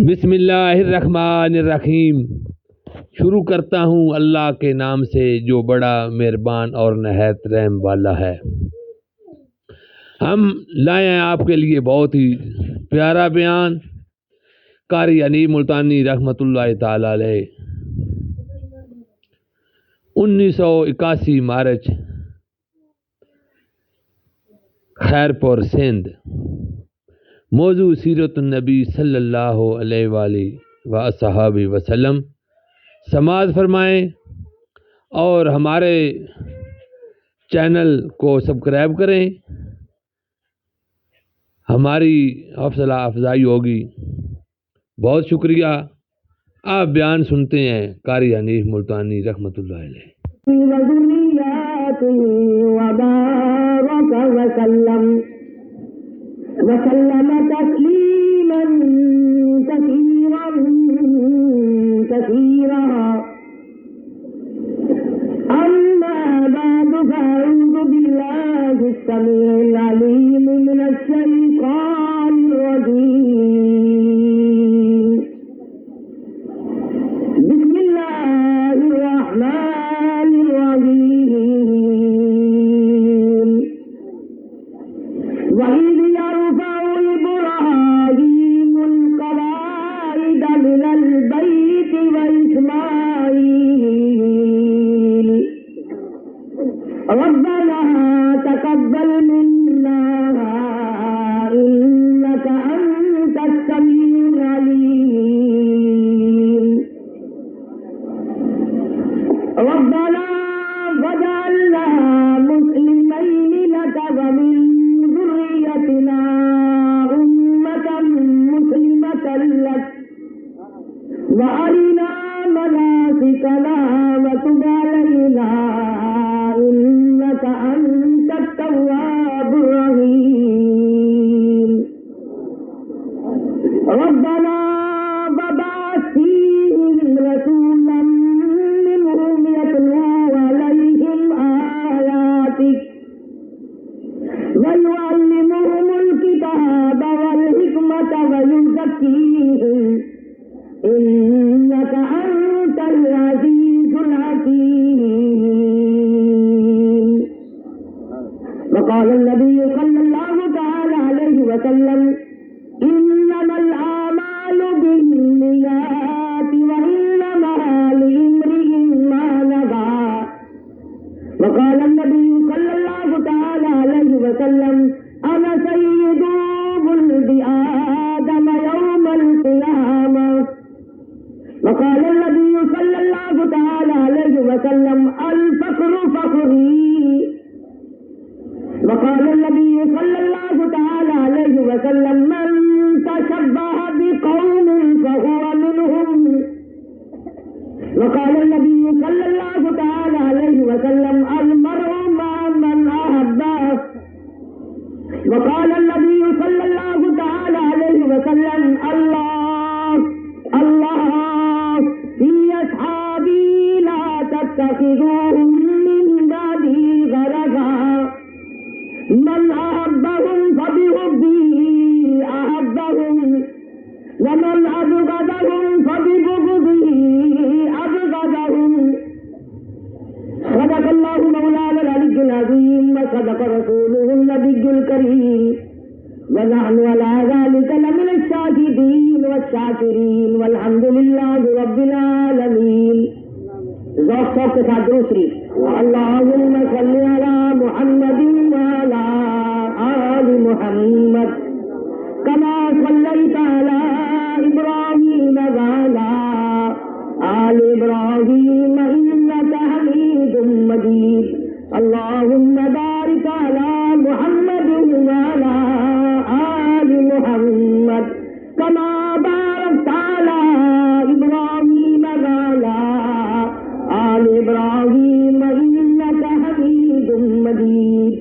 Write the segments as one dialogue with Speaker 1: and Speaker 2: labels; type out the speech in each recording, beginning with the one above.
Speaker 1: بسم اللہ الرحمن الرحیم۔ شروع کرتا ہوں اللہ کے نام سے جو بڑا مہربان اور نہایت رحم والا ہے۔ ہم لائے ہیں آپ کے لیے بہت ہی پیارا بیان قاری انیب ملتانی رحمۃ اللہ تعالی علیہ 1981 مارچ خیرپور سندھ۔ موضوع سیرت النبی صلی اللہ علیہ وآلہ وصحبہ وسلم۔ سماعت فرمائیں اور ہمارے چینل کو سبسکرائب کریں، ہماری حوصلہ افزائی ہوگی۔ بہت شکریہ۔ آپ بیان سنتے ہیں قاری انیب ملتانی رحمۃ اللہ علیہ۔
Speaker 2: وسلم تسليما كثيرا كثيرا أما بعد فأعوذ بالله السميع العليم من الشيطان الرجيم بسم الله الرحمن الرحيم وإذ يرفع إبراهيم القواعد من البيت وإسماعيل ربنا تقبل منا إنك أنت السميع العليم ربنا وجعلنا مسلمين لك ومن ذريتنا أمة مسلمة لك وأرنا مناسكنا وتب علينا إنك أنت التواب الرحيم ربنا وبعث فيهم رسولا منهم يتلو عليهم آياتك ويعلمهم الكتاب والحكمة ويزكيهم إنك أنت العزيز الحكيم وقال النبي صلى الله تعالى عليه وسلم إنما الأعمال بالنيات وإنما لامرئ ما نوى وقال النبي صلى الله تعالى عليه وسلم أنا سيد ولد آدم يوم القيامة وقال النبي صلى الله تعالى عليه وسلم الفقر فخري وقال النبي صلى الله تعالى عليه وسلم من تشبه بقوم فهو منهم وقال النبي صلى الله تعالى عليه وسلم المرء مع من أحبه وقال النبي صلى الله تعالى عليه وسلم الله الله في أصحابي لا تتخذوهم من بعدي غرضا من أحبهم فبحبي أحبهم ومن أبغضهم فببغضي أبغضهم صدق الله مولانا العلي العظيم وصدق رسوله النبي الكريم ونحن على ذلك لمن الشاهدين والشاكرين والحمد لله رب العالمين۔ ذوق شوق کے ساتھ درود شریف۔ اللهم صل على محمد وعلى آل محمد كما صليت على إبراهيم وعلى آل إبراهيم إنك حميد مجيد۔ اللهم بارك على محمد وعلى آل محمد كما باركت على إبراهيم وعلى آل إبراهيم إنك حميد مجيد۔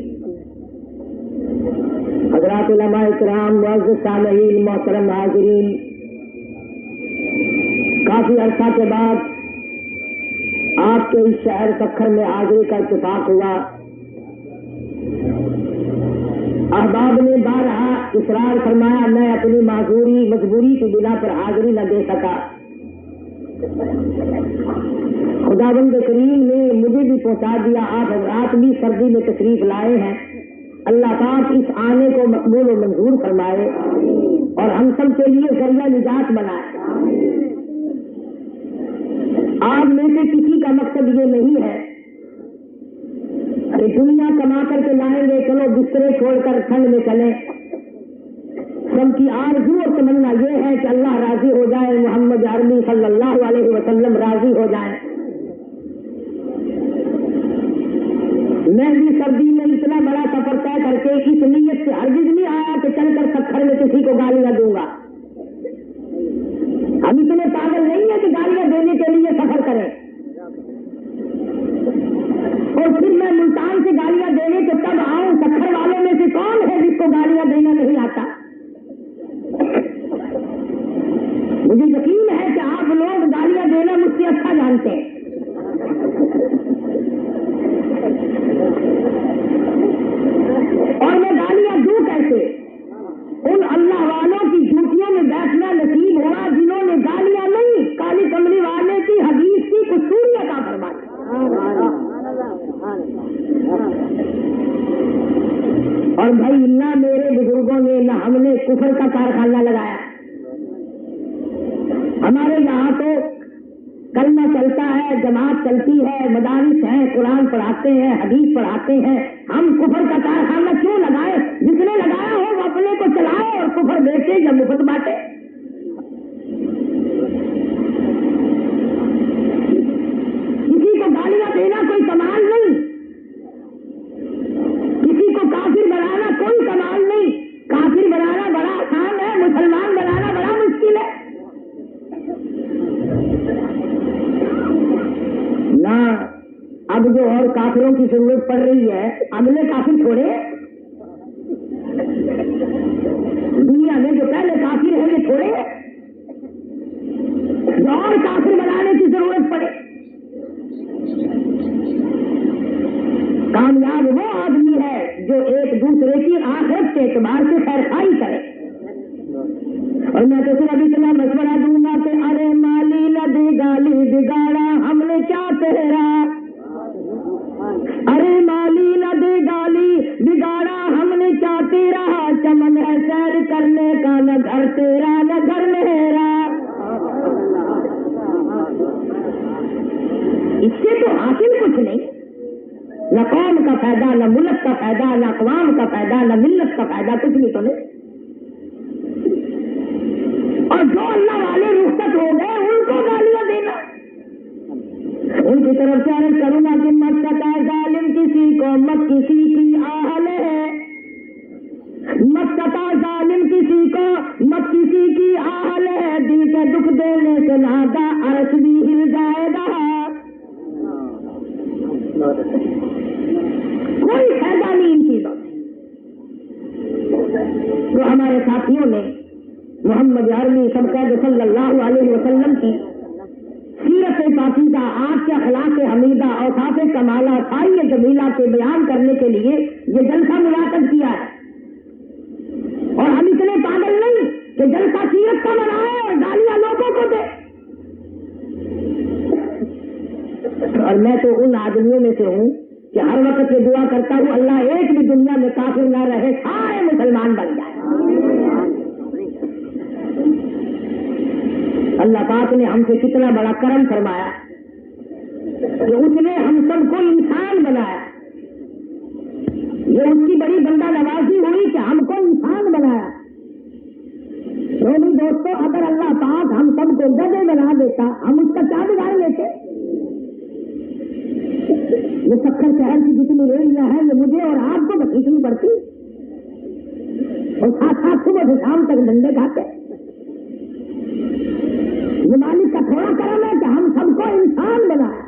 Speaker 2: حضرات علماء اکرام، معزز سامعین، محترم حاضرین، کافی عرصہ کے بعد آپ کے اس شہر سکھر میں حاضری کا اتفاق ہوا۔ احباب نے بارہا اصرار فرمایا، میں اپنی مجبوری کی بنا پر حاضری نہ دے سکا۔ خداوند کریم نے مجھے بھی پہنچا دیا، آپ حضرات بھی سردی میں تشریف لائے ہیں۔ اللہ پاک اس آنے کو مقبول و منظور فرمائے اور ہم سب کے لیے ذریعہ نجات بنائے۔ آپ میں سے کسی کا مقصد یہ نہیں ہے کہ دنیا کما کر کے لائیں گے، چلو بسترے چھوڑ کر ٹھنڈ میں چلیں۔ سب کی آرزو اور تمنا یہ ہے کہ اللہ راضی ہو جائے، محمد عربی صلی اللہ علیہ وسلم راضی ہو جائیں۔ میں بھی سردی میں اتنا بڑا سفر طے کر کے اس نیت سے ہرگز نہیں آیا کہ چل کر سکھر میں کسی کو گالیاں دوں گا۔ ہم اتنے پاگل نہیں ہیں کہ گالیاں دینے کے لیے سفر کریں، اور پھر میں ملتان سے گالیاں دینے تو تب آؤں۔ سکھر والوں میں سے کون ہے جس کو گالیاں دینا نہیں آتا؟ مجھے یقین ہے کہ آپ لوگ گالیاں دینا مجھ سے اچھا جانتے ہیں۔ اور میں گالیاں دوں کیسے؟ ان اللہ والوں کی جھوٹیوں میں بیٹھنا نصیب ہوا جنہوں نے گالیاں نہیں، کالی کملی والے کی حدیث کی قصوری عطا فرمائی۔ اور بھائی نہ میرے بزرگوں نے نہ ہم نے کفر کا کارخانہ لگایا۔ ہمارے یہاں تو کلمہ چلتا ہے، جماعت چلتی ہے، مدارس ہیں، قرآن پڑھاتے ہیں، حدیث پڑھاتے ہیں۔ ہم کفر کا کارخانہ کیوں لگائے؟ جس نے لگایا ہو وہ اپنے کو چلائے اور کفر بیچے یا مفت بانٹے۔ کسی کو گالیاں دینا کوئی کمال نہیں، کسی کو کافر بنانا کوئی کمال نہیں۔ کافر بنانا بڑا آسان ہے، مسلمان بنانا بڑا مشکل ہے۔ نہ اب جو اور کافروں کی ضرورت پڑ رہی ہے، اگلے کافر چھوڑے، دنیا میں جو پہلے کافر ہیں یہ چھوڑے، جو اور کافر بنانے کی ضرورت پڑے۔ کامیاب وہ آدمی ہے جو ایک دوسرے کی آخرت کے اعتبار سے خیر خائی کرے۔ اور میں تو صرف اتنا مشورہ دوں گا کہ ارے مالی نہ دی گالی بگاڑا ہم نے کیا تیرا، ارے مالی نہ دی گالی بگاڑا ہم نے کیا تیرا، چمن ہے سیر کرنے کا نہ گھر تیرا نہ گھر میرا۔ اس سے تو حاصل کچھ نہیں، نہ قوم کا فائدہ، نہ ملک کا فائدہ، نہ اقوام کا فائدہ، نہ ملت کا فائدہ، کچھ بھی تو نہیں۔ اور جو اللہ والے رخصت ہو گئے ان کو گالیاں دینا، ان کی طرف سے عرض کروں گا کہ مت ستا ظالم کسی کو، مت کسی کی آہل ہے، مت ستا ظالم کسی کو، مت کسی کی آہل ہے، دل کے دکھ دینے سے نادا عرش بھی ہل جائے گا۔ کوئی فائدہ نہیں ان چیزوں سے۔ تو ہمارے ساتھیوں نے محمد عربی صلی اللہ علیہ وسلم کی سیرت پاکیزہ، آپ کے اخلاق حمیدہ، اوصاف کمالہ، خائی جمیلہ کے بیان کرنے کے لیے یہ جلسہ منعقد کیا ہے۔ اور ہم اتنے پاگل نہیں کہ جلسہ سیرت کا منائے اور گالیاں لوگوں کو دے۔ اور میں تو ان آدمیوں میں سے ہوں کہ ہر وقت یہ دعا کرتا ہوں اللہ ایک بھی دنیا میں کافر نہ رہے، سارے مسلمان بن جائیں۔ اللہ پاک نے ہم سے کتنا بڑا کرم فرمایا کہ اس نے ہم سب کو انسان بنایا۔ یہ اس کی بڑی بندہ نوازی ہوئی کہ ہم کو انسان بنایا۔ دوستو اگر اللہ پاک ہم سب کو گدھے بنا دیتا ہم اس کا کیا بگاڑ لیتے؟ یہ سکھر شہر کی جتنی ریڑیاں ہیں یہ مجھے اور آپ کو بکھیچنی پڑتی، اور ساتھ ساتھ صبح سے شام تک ڈنڈے کھاتے۔ یہ مالک کا تھوڑا کرم ہے کہ ہم سب کو انسان بنایا۔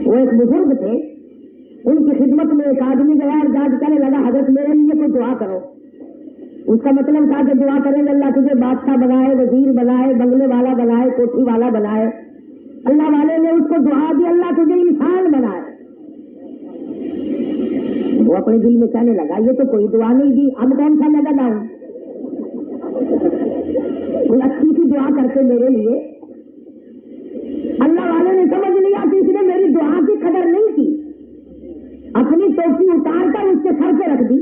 Speaker 2: وہ ایک بزرگ تھے، ان کی خدمت میں ایک آدمی گیا اور جاج کرنے لگا حضرت میرے لیے کوئی دعا کرو۔ اس کا مطلب تھا کہ دعا کریں گے اللہ تجھے بادشاہ بنائے، وزیر بنائے، بنگلے والا بنائے، کوٹھی والا بنائے۔ اللہ والے نے اس کو دعا دی اللہ تجھے انسان بنائے۔ वो अपने दिल में कहने लगा ये तो कोई दुआ नहीं दी, अब कौन सा नगद आऊं, कोई अच्छी सी दुआ करके मेरे लिए। अल्लाह वाले ने समझ लिया कि इसने मेरी दुआ की कदर नहीं की, अपनी टोपी उतार कर उसके सर पे रख दी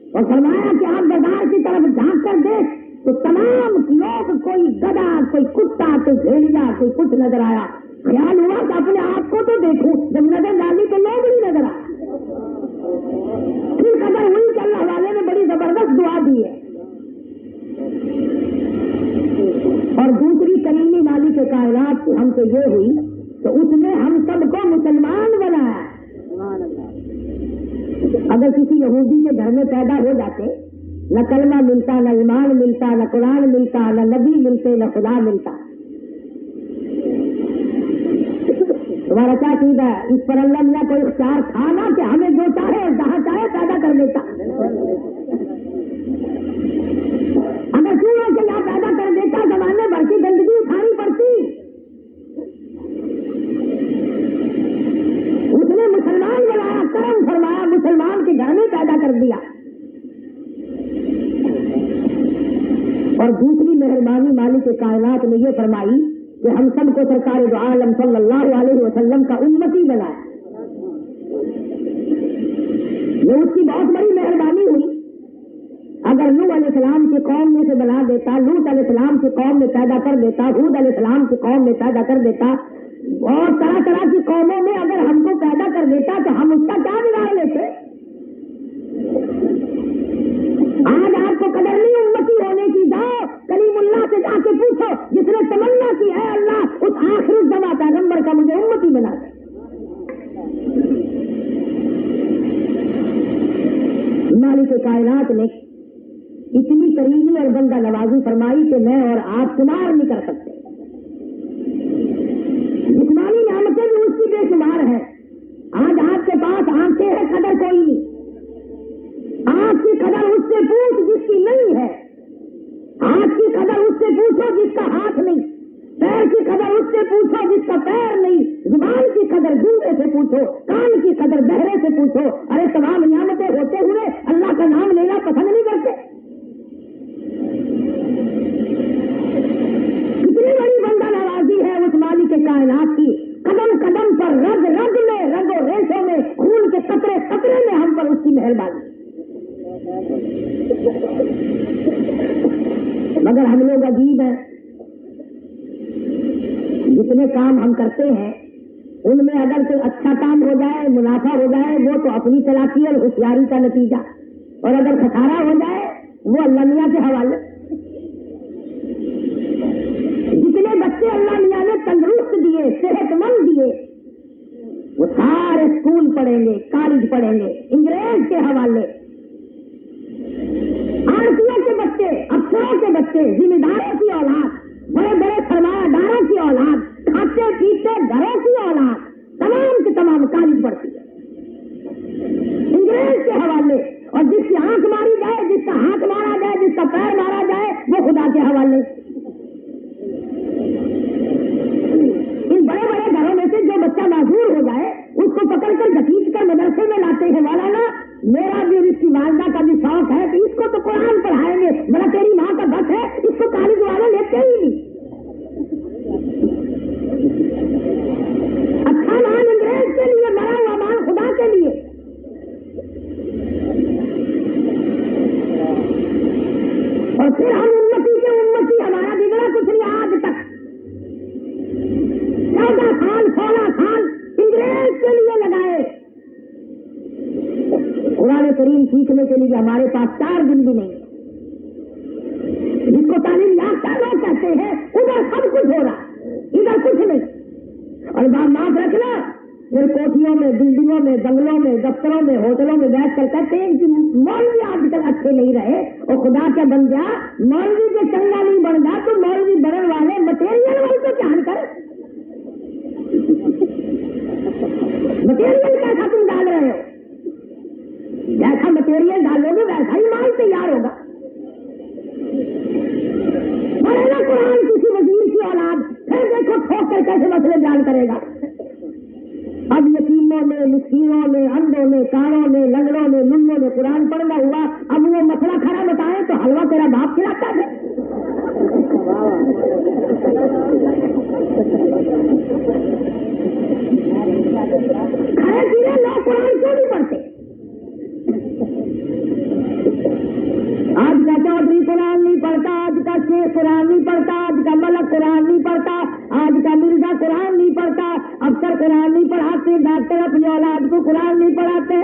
Speaker 2: और फरमाया कि आप बाजार की तरफ झांक कर देख तो तमाम लोग, कोई गधा, कोई कुत्ता, कोई भेड़िया, कोई कुछ नजर आया। ख्याल हुआ कि अपने आप को तो देखूं, जब नजर डाली तो लोग नहीं नजर आया। फिर कदर हुई कि अल्लाह वाले ने बड़ी जबरदस्त दुआ दी है। और दूसरी करीमी मालिक के कायनात की हमसे ये हुई तो उसने हम सबको मुसलमान बनाया। अगर किसी यहूदी के घर में पैदा हो जाते, न कलमा मिलता, न ईमान मिलता, न कुरान मिलता, न नबी मिलते, न खुदा मिलता, तुम्हारा क्या सीधा है? इस पर अल्लाह ने कोई इख्तियार था ना कि हमें जो चाहे जहां चाहे पैदा कर देता। अगर चूहों के यहाँ पैदा कर देता, जमाने भर की गंदगी उठानी पड़ती। उसने मुसलमान बनाया, करम फरमाया, मुसलमान के घर में पैदा कर दिया। और दूसरी मेहरबानी मालिक के कायनात ने यह फरमाई कि हम सबको सरकार दो आलम सल्लल्लाहु अलैहि वसल्लम का उम्मती बनाया। ये उसकी बहुत बड़ी मेहरबानी हुई। अगर नूह अलैहिस्सलाम की कौम में से बना देता, लूत अलैहिस्सलाम की कौम में पैदा कर देता, हूद अलैहिस्सलाम की कौम में पैदा कर देता, और तरह तरह की कौमों में अगर हमको पैदा कर देता तो हम उसका क्या बिगाड़ लेते। आज आपको कदर नहीं उम्मती होने की, जाओ कलीमुल्लाह से जाके पूछो, जिसने तमन्ना की है अल्लाह उस आखिरी ज़मा पैगंबर का मुझे उम्मती बना दे। मालिक कायनात ने इतनी करीमी और बंदा नवाजी फरमाई कि मैं और आप शुमार नहीं कर सकते। जिस्मानी नेमतें भी उसकी बेशुमार है। आज आपके पास आंखें हैं, कदर कोई नहीं। आंख की कदर उससे पूछ जिसकी नहीं है, हाथ की कदर उससे पूछो जिसका हाथ नहीं, पैर की कदर उससे पूछो जिसका पैर नहीं, जुबान की कदर गूंगे से पूछो, कान की कदर बहरे से पूछो। अरे तमाम नियामतें होते हुए अल्लाह का नाम लेना पसंद नहीं करते। कितनी बड़ी बंदा नवाजी है उस मालिक के कायनात की। कदम कदम पर, रग रग में, रगो रेशों में, खून के कतरे कतरे में हम पर उसकी मेहरबानी। मगर हम लोग अजीब हैं, जितने काम हम करते हैं उनमें अगर कोई अच्छा काम हो जाए, मुनाफा हो जाए, वो तो अपनी चालाकी और होशियारी का नतीजा, और अगर खसारा हो जाए वो अल्लाह मियां के हवाले। जितने बच्चे अल्लाह मियां ने तंदुरुस्त दिए, सेहतमंद दिए, वो सारे स्कूल पढ़ेंगे, कॉलेज पढ़ेंगे, इंग्रेज के हवाले। आरतियों के बच्चे, अफसरों के बच्चे, जिम्मेदारों की औलाद, बड़े बड़े सरमायादारों की औलाद, खाते पीते घरों की औलाद, तमाम के तमाम कॉलेज पढ़ती है इंग्रेज के हवाले। और जिसकी आंख मारी जाए, जिसका हाथ मारा जाए, जिसका पैर मारा जाए, वो खुदा के हवाले। इन बड़े बड़े घरों में से जो बच्चा माजूर हो जाए उसको पकड़कर घसीट कर मदरसे में लाते हैं। मौलाना मेरा भी और इसकी वालदा का भी शौक है कि इसको तो कुरान पढ़ाएंगे, बड़ा तेरी माँ का बस है, इसको कॉलेज वाले लेते ही नहीं। अच्छा माल अंग्रेज के लिए, मरा हुआ माल खुदा के लिए। और फिर हम उन्नति के उन्नति, हमारा बिगड़ा कुछ नहीं आज तक। 14 साल 16 साल इंग्रेज के लिए लगाए। कुरान करीम सीखने के लिए हमारे पास 4 दिन भी नहीं। जिसको तालीम याफ्ता लोग कहते हैं उधर सब कुछ हो रहा, इधर कुछ नहीं। और माफ रखना, फिर कोठियों में, बिल्डिंगों में, बंगलों में, दफ्तरों में, होटलों में बैठ कर कहते हैं कि मौलवी आजकल अच्छे नहीं रहे। और खुदा क्या बन गया, मौलवी के चंगा नहीं बन गया तो मौलवी बनने वाले मटेरियल वाले को ध्यान कर। मटेरियल कैसा तुम डाल रहे हो? जैसा मटेरियल डालोगे वैसा ही माल तैयार होगा। पढ़ेगा कुरान किसी वजीर की औलाद, फिर देखो ठोक कर कैसे मसले बयान करेगा। अब यकीन गरीबों ने, मिस्कीनों ने, अंधों ने, कानों ने, लंगड़ों ने, लुल्लों ने कुरान पढ़ना हुआ। अब वो मसला खड़ा बताए तो हलवा तेरा बाप खिलाता है। खड़े सीधे लोग कुरान क्यों नहीं पढ़ते? आज का चौधरी कुरान नहीं पढ़ता, आज का शेख कुरान नहीं पढ़ता, आज का मलक कुरान नहीं पढ़ता, आज का मिर्जा कुरान नहीं पढ़ता, अफसर कुरान नहीं पढ़ाते, डॉक्टर अपनी औलाद को कुरान नहीं पढ़ाते।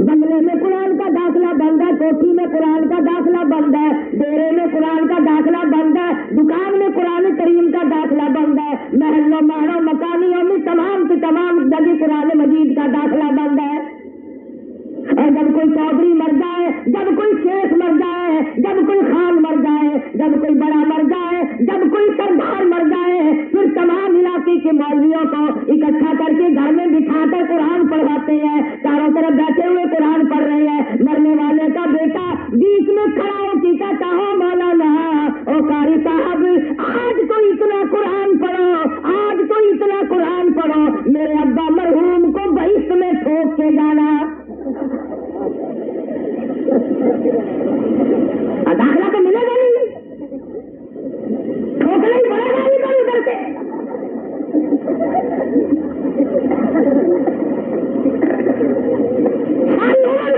Speaker 2: बंगले में कुरान का दाखिला बंद है, कोठी में कुरान का दाखिला बंद है, डेरे में कुरान का दाखिला बंद है, दुकान में कुरान करीम का दाखिला बंद है, महलों महलों मकानियों में तमाम से तमाम जगह कुरान मजीद का दाखिला बंद है। और जब कोई चौधरी मर जाए, जब कोई शेख मर जाए, जब कोई खान मर जाए, जब कोई बड़ा मर जाए, जब कोई सरदार मर जाए, फिर तमाम इलाके के मौलवियों को इकट्ठा करके घर में बिठाकर कुरान पढ़वाते हैं। चारों तरफ बैठे हुए कुरान पढ़ रहे हैं। मरने वाले का बेटा बीच में खड़ा हो के कहता हो मौलाना ओ कारी साहब, आज तो इतना कुरान पढ़ो, आज तो इतना कुरान पढ़ो, मेरे अब्बा मरहूम को बहिश्त में ठोक के जाना। दाखिला तो मिलेगा नहीं, ठोकना ही पड़ेगा इधर उधर से।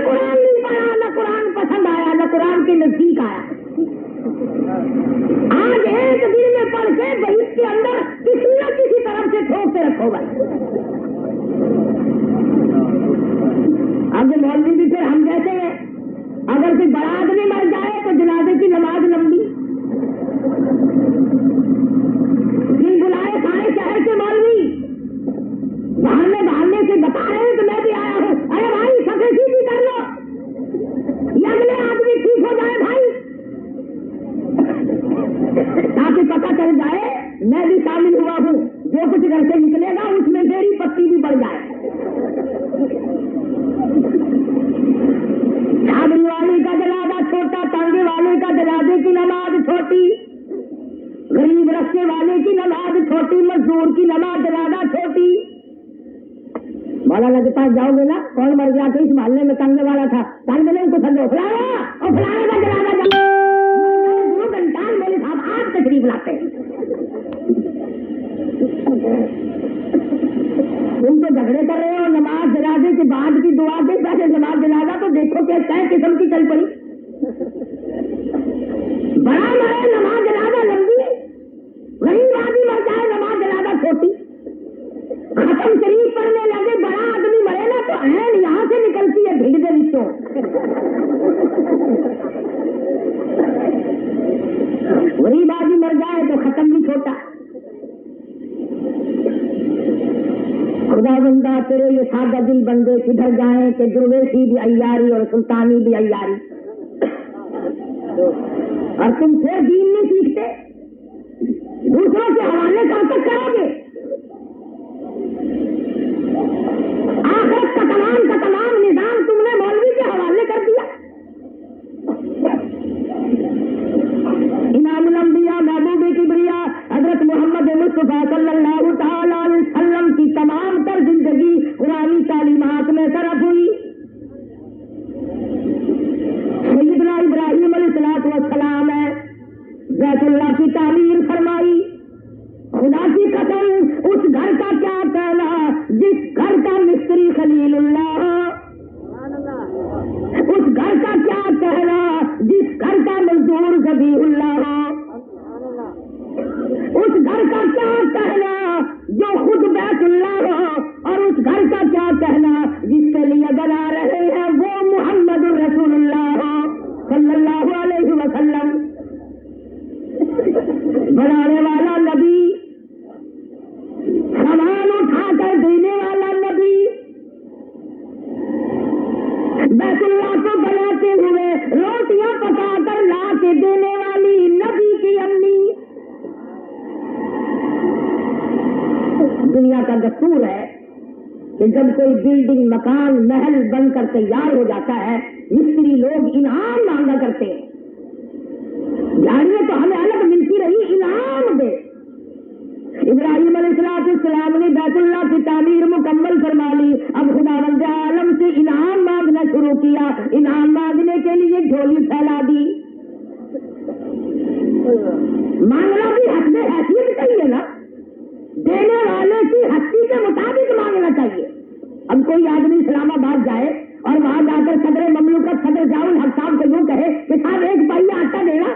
Speaker 2: कुरान नहीं पढ़ा, न कुरान पसंद आया, न कुरान के नजदीक आया। आज एक दिन में पढ़ के बहिश्त के अंदर किसी न किसी तरफ से ठोक के रखो भाई। अब जो मौलवी भी फिर हम जैसे हैं, अगर कोई बड़ा आदमी मर जाए तो जनाजे की नमाज लंबी। दिन बुलाए सारे शहर के मौलवी, बहाने से बता रहे हैं तो मैं भी आया हूँ। अरे भाई सफे सीधी कर लो, ये अगले आदमी ठीक हो जाए भाई, ताकि पता चल जाए मैं भी शामिल हुआ हूँ। जो कुछ घर से निकलेगा उसमें मेरी पत्ती भी बढ़ जाए। छाबड़ी वाले का जनाजा छोटा, तांगे वाले का जनाजे की नमाज छोटी, गरीब रस्ते वाले की नमाज छोटी, मजदूर की नमाज जनाजा छोटी। मौलाना के पास जाओगे ना, कौन मर गया था इस मोहल्ले में, तांगे वाला था, तांगे ने उनको समझो फलाना और फलाने का जनाजा 2 घंटा मेरे साहब आज तशरीफ लाते हैं। तुम तो झगड़े कर रहे हो नमाज जनाजे के बाद की दुआ के, पहले नमाज जनाजा तो देखो क्या किस्म की चल पड़ी। बड़ा मरे नमाज जनाजा लंबी, गरीब आदमी मर जाए नमाज जनाजा छोटी। खत्म शरीफ पढ़ने लगे, बड़ा आदमी मरे ना तो ऐन यहाँ से निकलती है भिड़ के नीचों। गरीब आदमी मर जाए तो खत्म भी छोटा। खुदा बंदा तेरे ये सादा दिल बंदे किधर जाएं कि दुर्वेशी भी अय्यारी और सुल्तानी भी अय्यारी। और तुम फिर दीन नहीं सीखते, दूसरों के हवाले कब तक करोगे? आखिरत का तमाम निजाम तुमने मौलवी के हवाले कर दिया। इमामुल अंबिया महबूब किबरिया हजरत मोहम्मद मुस्तफा सल्लल्लाहु तआला अलैहि वसल्लम की तमाम तर जिंदगी कुरानी तालीमात में सरफ हुई। सैयदना इब्राहीम अलैहिस्सलातु वस्सलाम है बैतुल्लाह की तामीर फरमाई। खुदा की कसम उस घर का क्या कहना जिस घर का मिस्त्री खलीलुल्लाह, उस घर का क्या कहना जिस घर का मजदूर ज़बीहुल्लाह, उस घर का क्या कहना जो खुद बैतुल्लाह हो, और उस घर का क्या कहना जिसके लिए बना रहे हैं वो मुहम्मदुर रसूलुल्लाह सल्लल्लाहु अलैहि वसल्लम। बनाने वाला नबी, सामान उठाकर देने वाला नबी, बैतुल्लाह को बनाते हुए रोटियां पकाकर ला के देने वाली नबी की अम्मी। दुनिया का दस्तूर है कि जब कोई बिल्डिंग मकान महल बनकर तैयार हो जाता है, मिस्त्री लोग इनाम मांगा करते हैं। झाड़ियां तो हमें अलग मिलती रही, इनाम दे। इब्राहीम अलैहिस्सलाम खुदावंद ने बैतुल्लाह की तामीर मुकम्मल फरमा ली। अब खुदावंद आलम से इनाम मांगना शुरू किया। इनाम मांगने के लिए झोली फैला दी। मांगना भी हक में हैसियत चाहिए ना, देने वाले की हस्ती के मुताबिक मांगना चाहिए। अब कोई आदमी इस्लामाबाद जाए और वहां जाकर सदर ममलूकत सदर जाउल हक साहब को यूं कहे कि साहब एक पहिया आटा देना,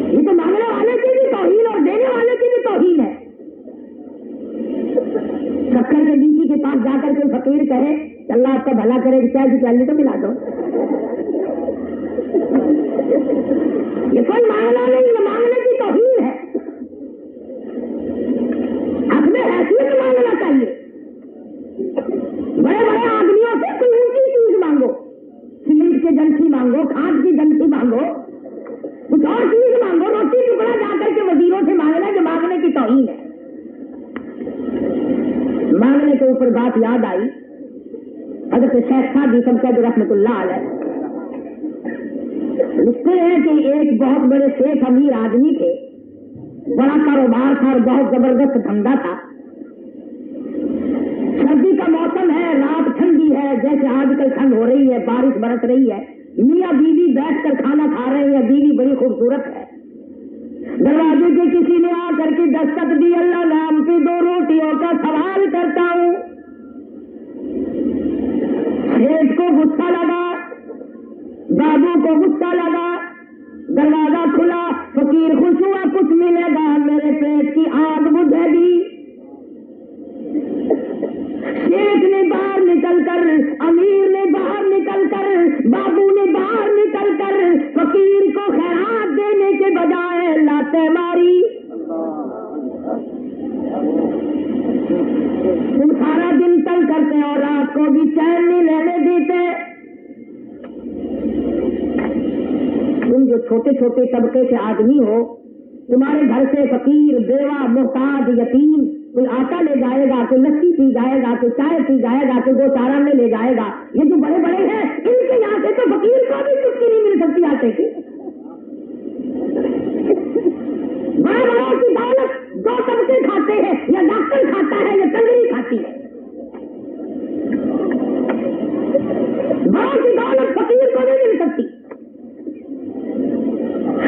Speaker 2: ये तो मांगने वाले की भी तौहीन और देने वाले की भी तौहीन है। शक्कर के डीसी के पास जाकर कोई फकीर कहे अल्लाह आपका भला करे कि चाय की प्याली तो मिला दो, ये कोई मांगना नहीं, ये मांगने की तौहीन है। अपने हैसियत मांगना चाहिए। बड़े बड़े आदमियों से कोई ऊंची चीज मांगो, सीमेंट की जंठी मांगो, खाद की जंठी मांगो, कुछ और चीज मांगो, रोटी टुकड़ा जाकर के वजीरों से मांगना जो मांगने की तौहीन है। मांगने के ऊपर बात याद आई, हज़रत शेख साहब सबका रहमतुल्लाह अलैह लिखते हैं कि एक बहुत बड़े शेख अमीर आदमी थे, बड़ा कारोबार था और बहुत जबरदस्त धंधा था। सर्दी का मौसम है, रात ठंडी है, जैसे आजकल ठंड हो रही है, बारिश बरस रही है। मियाँ बीवी बैठकर खाना खा रहे हैं, बीवी बड़ी खूबसूरत है। दरवाजे के किसी ने आकर के दस्तक दी, अल्लाह नाम की 2 रोटियों का सवाल करता हूँ। शेख को गुस्सा लगा, बाबू को गुस्सा लगा, दरवाजा खुला, फकीर खुश हुआ कुछ मिलेगा, मेरे पेट की आग बुझेगी। शेख ने बाहर निकलकर, अमीर ने बाहर निकलकर, बाबू ने बाहर निकलकर फकीर को खैरात देने के बजाय लातें मारी। तुम सारा दिन तंग करते और रात को भी चैन नहीं लेने देते। तुम जो छोटे छोटे तबके के आदमी हो, तुम्हारे घर से फकीर, बेवा, मोहताज, यतीम कोई आटा ले जाएगा, कोई लस्सी पी जाएगा, कोई चाय पी जाएगा, कोई गोचारा में ले जाएगा। ये जो बड़े बड़े हैं, इनके यहाँ से तो फकीर को भी चुटकी नहीं मिल सकती आटे की। बड़े बड़ों की दौलत 2 तबके खाते हैं, या डॉक्टर खाता है या तंगरी खाती है। बड़ों की दौलत फकीर को नहीं मिल सकती।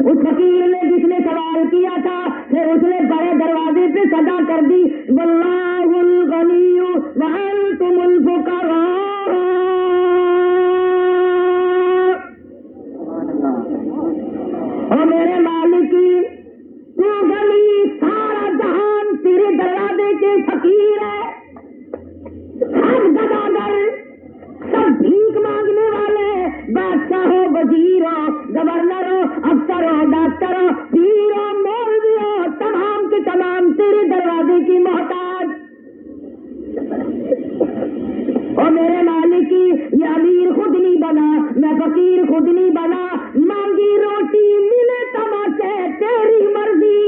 Speaker 2: उस फकीर ने जिसने सवाल किया था, फिर उसने बड़े दरवाजे पे सदा कर दी, वल्लाहुल गनिय्यु व अंतुमुल फुकरा। और मेरे मालिकी, तू गनी, सारा जहान तेरे दरवाजे के फकीर है। सब गदागर, सब भीख मांगने वाले, बादशाहों, वजीरों, गवर्नरों, अफसरों, डॉक्टरों, पीरों, मौलवियों, तमाम के तमाम तेरे दरवाजे की मोहताज। और मेरे मालिकी, ये अमीर खुद नहीं बना, मैं फकीर खुद नहीं बना, मांगी रोटी मिले तमाचे, तेरी मर्जी।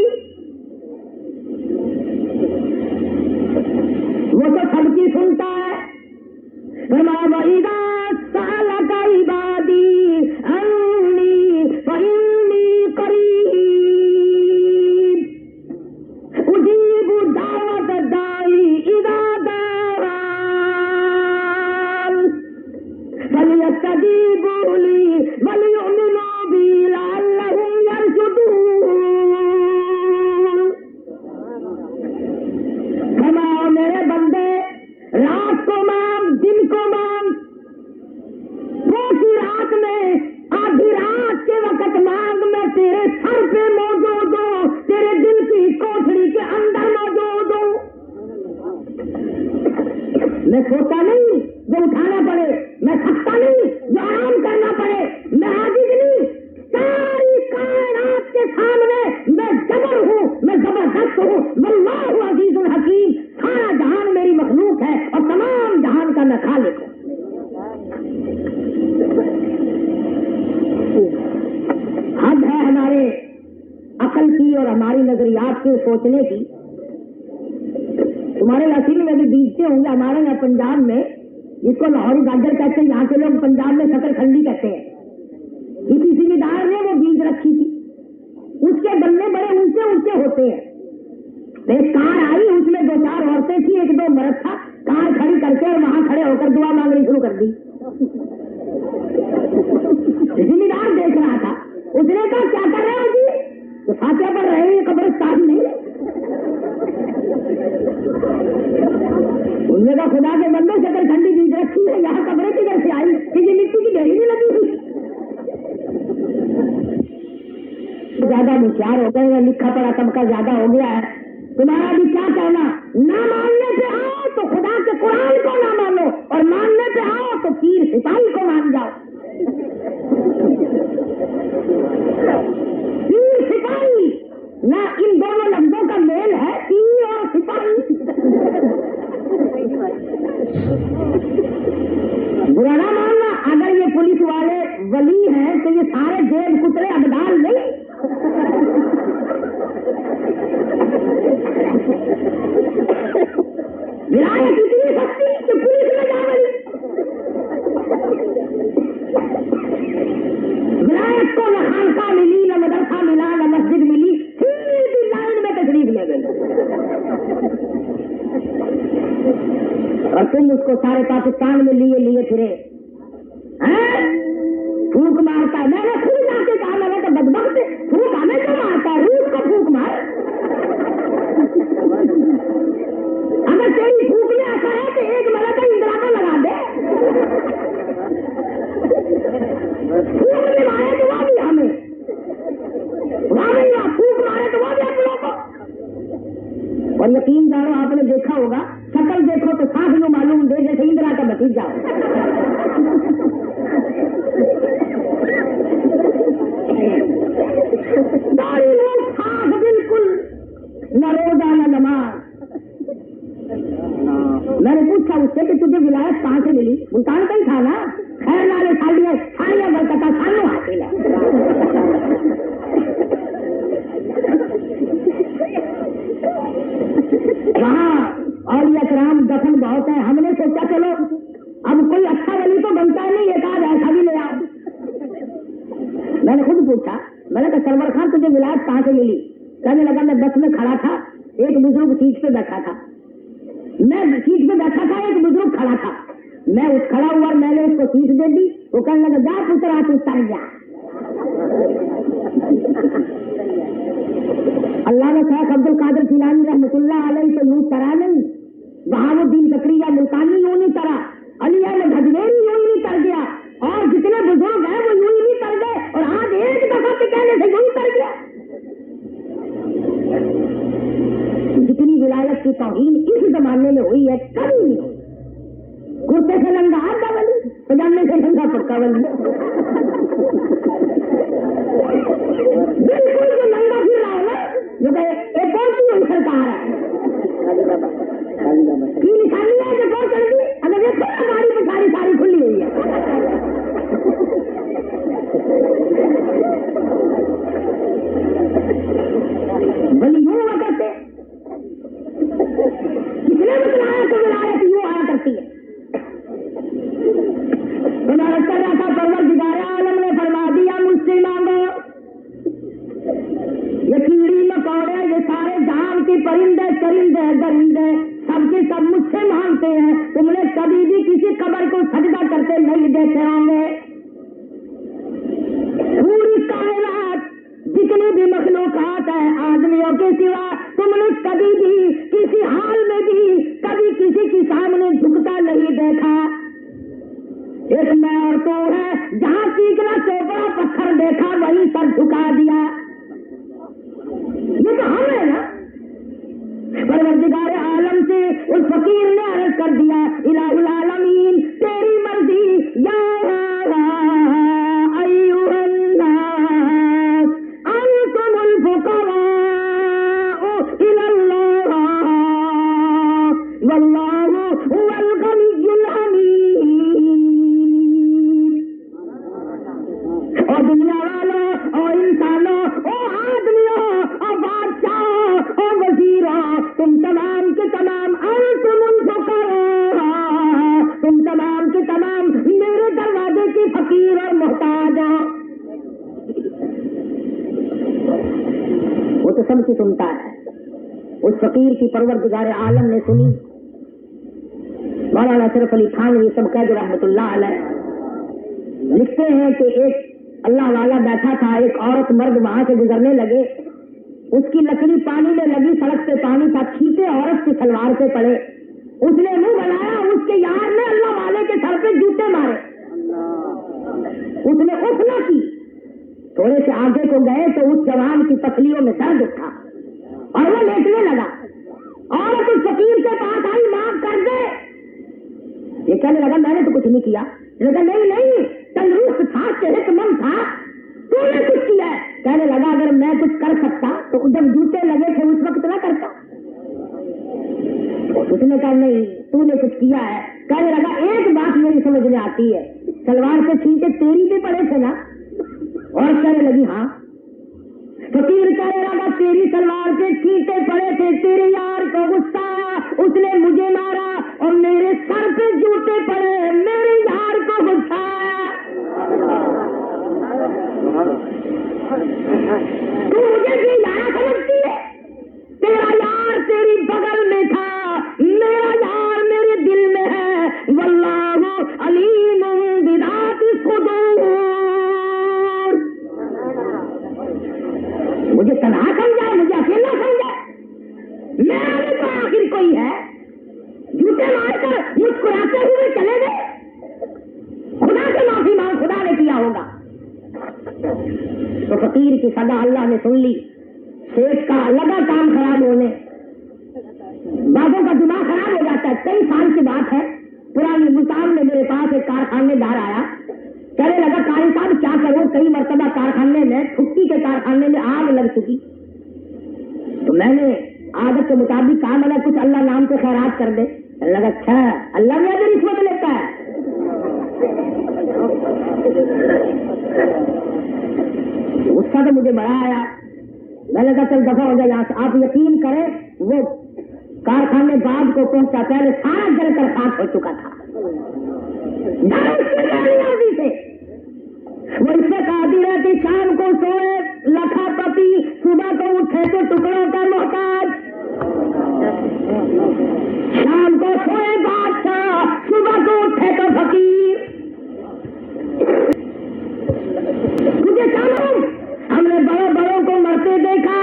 Speaker 2: वो तो सबकी सुनता है। वइदा सालका इबादी अन्नी फइन्नी करीब उजीबु दावत दाई इदा दान फलियस्तजीबू ली वलियुमिनू बी लअल्लहुम यरशुदून। फरमाओ मेरे बंदे, रात को मांग, दिन को मांग, पूरी रात में, आधी रात के वक्त मांग, मैं तेरे सर पे मौजूद हूँ, तेरे दिल की कोठरी के अंदर मौजूद हूँ। मैं सोता नहीं जो उठाना पड़े, मैं थकता नहीं जो आराम करना पड़े, मैं आजिज नहीं, सारी कायनात के सामने मैं जबर हूँ, मैं जबरदस्त हूँ। वल्लाहु अजीजुल हकीम, सारा जहान मेरी मखलूक है और तमाम जहान का मैं खालिक हूँ। हद है हमारे अकल की और हमारी नजरियात के सोचने की। तुम्हारे लसीन में भी बीजते होंगे, हमारे यहाँ पंजाब में जिसको लाहौरी गाजर कहते हैं, यहाँ के लोग पंजाब में शकरखंडी कहते हैं। किसी जिम्मेदार ने वो बीज रखी थी, उसके फातिहा पढ़ रहे हैं, ये कब्रिस्तान नहीं। उनने कहा खुदा के बंदे शकरखंडी बीज रखी है, यहाँ कब्रें किधर से आई, किसी मिट्टी की ढेरी नहीं लगी हुई। ज्यादा होशियार हो गए, लिखा पढ़ा सबका ज्यादा हो गया है, तुम्हारा भी क्या कहना। ना मानने पे आओ तो खुदा के कुरान को ना मानो, और मानने पे आओ तो पीर सिपाही को मान जाओ। पीर सिपाही ना, इन दोनों लफ्जों का मेल है, पीर और सिपाही। बुरा ना मानना, अगर ये पुलिस वाले वली हैं तो ये सारे जेब कुतरे अबदाल नहीं। विलायत इतनी सस्ती कि पुलिस में जा बनी। विलायत को न खानका मिली, न मदरसा मिला, न मस्जिद मिली, सीधी लाइन में तशरीफ ले गई। और तुम उसको सारे पाकिस्तान में लिए फिरे, फूक मारता है। मैंने खुद जाके कहा, मैंने तो बदबख्त फूक हमें क्यों मारता है, रूस को फूक मार। अगर तेरी फूक में ऐसा है तो एक मलका इंदिरा को लगा दे, फूक में मारे तो वो भी हमें, फूक मारे तो वो भी हम लोगों को। और यकीन जानो, आपने देखा होगा, शक्ल देखो तो साफ यूं मालूम दे जैसे इंदिरा का भतीजा हो। दाढ़ी वो साफ बिल्कुल, न रोजा न नमाज। मैंने पूछा उससे कि तुझे विलायत कहाँ से मिली, मुल्तान का ही था ना। खैर नाले साड़ियाँ बरकता सानू हासिल है। वहाँ औलिया कराम दफन बहुत है। हमने सोचा चलो अब कोई अच्छा वली तो बनता नहीं, एक आध ऐसा भी ले आओ। मैंने खुद पूछा, मैंने कहा सरवर खान तुझे विलायत कहाँ से मिली। कहने लगा मैं बस में खड़ा था, एक बुजुर्ग सीट पे बैठा था, मैं सीट पे बैठा था, एक बुजुर्ग खड़ा था, मैं उठ खड़ा हुआ, मैंने उसको सीट दे दी। वो कहने लगा जा पुत्र हाथ उतर जा। अल्लाह ने शेख अब्दुल कादिर जिलानी रहमतुल्लाह अलैह तो यूं तरा नहीं, बहाउद्दीन ज़करिया मुल्तानी यूं नहीं तरा, अली अहमद हजवेरी यूं नहीं तर गया, और जितने बुजुर्ग हैं वो यूं ही नहीं तर गए, और आज एक दफा के कहने से यूं ही तर गया। जितनी विलायत की तौहीन इस जमाने में हुई है कभी नहीं हुई। कुर्ते से नंगा आधा वली, पजामे से नंगा पक्का वली। बिल्कुल जो नंगा फिर रहा है ना, जो एक कौन सी हुई सरकार है की निशानी है जो कौन चल गई। अगर देखो ना गाड़ी पे सारी खुली हुई है। वली यूं हुआ करते, किसने बताया तो विलायत यूं आया करती है। इबारत कर रहा था, परवरदिगार आलम ने फरमा दिया मुझसे मांगो। ये कीड़ी मकोड़े, ये सारे जहान के परिंदे चरिंदे दरिंदे सबके सब मुझसे मांगते हैं। तुमने कभी भी किसी कब्र को सजदा करते नहीं देखे होंगे। पूरी कायनात जितनी भी मखलूकात है आदमियों के सिवा, तुमने कभी भी किसी हाल में भी कभी किसी के सामने झुकता नहीं देखा। एक मैं और तो है, जहां सीखना चौपड़ा पत्थर देखा वहीं सर झुका दिया। ये तो हम है ना। परवरदिगार आलम से उस फकीर ने अर्ज कर दिया, इलाहुल आलमीन तेरी मर्जी या अय्युहन नास अंतुमुल फुक़राउ इलल्लाह वल्लाहु हुवल गनियुल हमीद। और दुनिया वालों और इंसानों और आदमियों और बादशाह और वजीरों, तुम तमाम के तमाम अंतुमुल फुक़रा, तुम तमाम के तमाम मेरे दरवाजे के फकीर और मोहताज हो। वो तो सबकी सुनता है। उस फकीर की परवरदिगार आलम ने सुनी। मौलाना अशरफ अली थानवी सबकैद रहमतुल्लाह अलैह लिखते हैं कि एक अल्लाह वाला बैठा था, एक औरत मर्द वहां से गुजरने लगे, اس کی لکڑی پانی میں لگی، سڑک پہ پانی تھا، چھینٹے عورت کی سلوار سے پڑے، اس نے منہ بنایا، اس کے یار نے اللہ والے کے سر پہ جوتے مارے، اس نے اف نہ کی، تھوڑے سے آگے کو گئے تو اس جوان کی پسلیوں میں درد اٹھا اور وہ لیٹنے لگا، عورت اس فقیر کے پاس آئی، معاف کر دے، یہ کہنے لگا میں نے تو کچھ نہیں کیا، لیکن نہیں تندرست تھا، صحت مند تھا، تو نے کچھ کیا ہے، کہنے لگا اگر میں کچھ کر سکتا تو جب جوتے لگے تھے اس وقت نہ کرتا، اس نے کہا نہیں تو نے کچھ کیا ہے، کہنے لگا ایک بات میری سمجھ میں آتی ہے، سلوار سے چھینٹے تیری بھی پڑے تھے نا، اور کہنے لگی ہاں، فقیر کہنے لگا تیری سلوار سے چھینٹے پڑے تھے، تیرے یار کو غصہ آیا، اس نے مجھے مارا اور میرے سر پہ جوتے پڑے، میرے یار کو غصہ آیا، تو مجھے بھی یار سمجھتی ہے، تیرا یار تیری بغل میں تھا، میرا یار میرے دل میں ہے، واللہ علیم بذات الصدور، مجھے تنہا سمجھا، مجھے اکیلا سمجھا، میرا بھی تو آخر کوئی ہے، جوتے مار کر مسکراتے ہوئے چلے گئے، خدا سے معافی مانگ، خدا نے کیا ہوگا، تو فقیر کی صدا اللہ نے سن لی، شیخ کا لگا کام خراب ہونے، بعضوں کا دماغ خراب ہو جاتا ہے، کئی سال کی بات ہے، پرانی ملتان میں میرے پاس ایک کارخانے دار آیا، کہنے لگا قاری صاحب کیا کروں، کئی مرتبہ کارخانے میں چھٹی کے کارخانے میں آگ لگ چکی، تو میں نے عادت کے مطابق کہا میں کچھ اللہ نام کے خیرات کر دے، کہنے لگا اچھا اللہ میں اگر رشوت لیتا ہے، غصہ تو مجھے بڑا آیا، میں نے کہا چل دفعہ ہو جائے یہاں سے، آپ یقین کریں وہ کارخانے بعد کو پہنچا، پہلے سارا جل کر خاک ہو چکا تھا، وہ اس سے قادر ہے کہ شام کو سوئے لکھا پتی، صبح کو اٹھے تو ٹکڑوں کا محتاج، شام کو سوئے بادشاہ، صبح کو اٹھے تو فقیر، مجھے معلوم ہم نے بڑے بڑوں کو مرتے دیکھا،